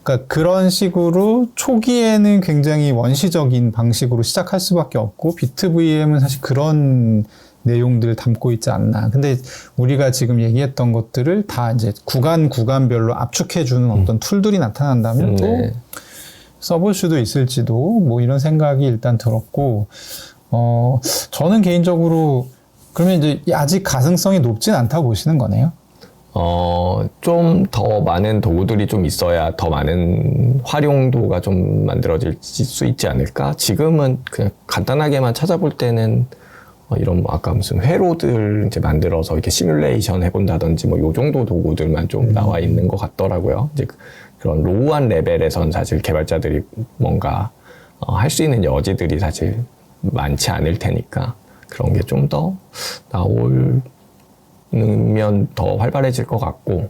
그러니까 그런 식으로 초기에는 굉장히 원시적인 방식으로 시작할 수밖에 없고, 비트 VM은 사실 그런 내용들을 담고 있지 않나. 근데 우리가 지금 얘기했던 것들을 다 이제 구간별로 압축해주는 어떤 툴들이 나타난다면 또 써볼 수도 있을지도, 뭐 이런 생각이 일단 들었고, 저는 개인적으로 그러면 이제 아직 가능성이 높진 않다고 보시는 거네요? 좀 더 많은 도구들이 좀 있어야 더 많은 활용도가 좀 만들어질 수 있지 않을까? 지금은 그냥 간단하게만 찾아볼 때는 이런 뭐 아까 무슨 회로들 이제 만들어서 이렇게 시뮬레이션 해본다든지 뭐 요 정도 도구들만 좀 나와 있는 것 같더라고요. 이제 그런 로우한 레벨에선 사실 개발자들이 뭔가 할 수 있는 여지들이 사실 많지 않을 테니까 그런 게 좀 더 나오면 더 활발해질 것 같고,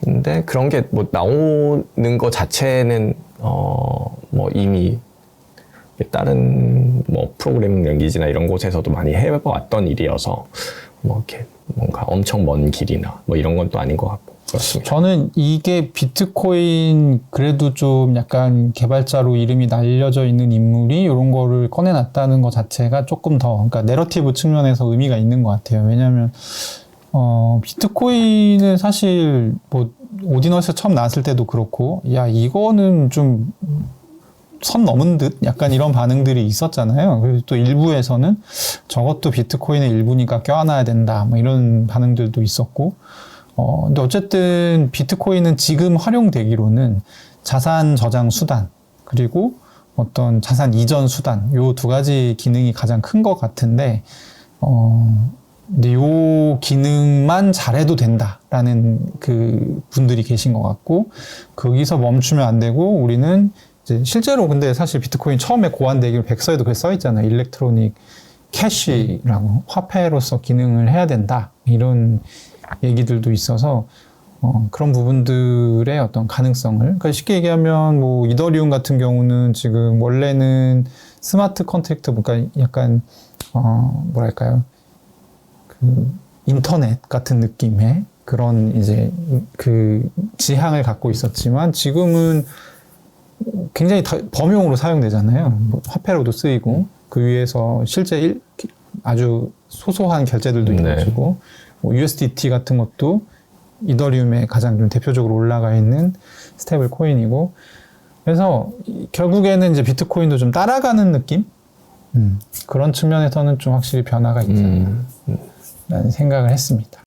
근데 그런 게 뭐 나오는 거 자체는 뭐 이미 다른 뭐 프로그래밍 랭귀지나 이런 곳에서도 많이 해왔던 일이어서 뭐 이렇게 뭔가 엄청 먼 길이나 뭐 이런 건 또 아닌 것 같고 그렇습니다. 저는 이게 비트코인 그래도 좀 약간 개발자로 이름이 날려져 있는 인물이 이런 거를 꺼내놨다는 것 자체가 조금 더 그러니까 내러티브 측면에서 의미가 있는 것 같아요. 왜냐하면 비트코인은 사실 뭐 오디너스 처음 나왔을 때도 그렇고 야 이거는 좀 선 넘은 듯 약간 이런 반응들이 있었잖아요. 그리고 또 일부에서는 저것도 비트코인의 일부니까 껴안아야 된다 뭐 이런 반응들도 있었고 근데 어쨌든 비트코인은 지금 활용되기로는 자산 저장 수단 그리고 어떤 자산 이전 수단 요 두 가지 기능이 가장 큰 것 같은데 근데 요 기능만 잘해도 된다라는 그 분들이 계신 것 같고 거기서 멈추면 안 되고 우리는 이제 실제로 근데 사실 비트코인 처음에 고안되기로 백서에도 그게 써 있잖아요. 일렉트로닉 캐시라고 화폐로서 기능을 해야 된다 이런 얘기들도 있어서 그런 부분들의 어떤 가능성을 그러니까 쉽게 얘기하면 뭐 이더리움 같은 경우는 지금 원래는 스마트 컨트랙트 그러니까 약간 뭐랄까요 그 인터넷 같은 느낌의 그런 이제 그 지향을 갖고 있었지만 지금은 굉장히 범용으로 사용되잖아요. 뭐 화폐로도 쓰이고 그 위에서 실제 아주 소소한 결제들도 이루어지고 뭐 USDT 같은 것도 이더리움에 가장 좀 대표적으로 올라가 있는 스테이블 코인이고 그래서 결국에는 이제 비트코인도 좀 따라가는 느낌? 그런 측면에서는 좀 확실히 변화가 있다는 생각을 했습니다.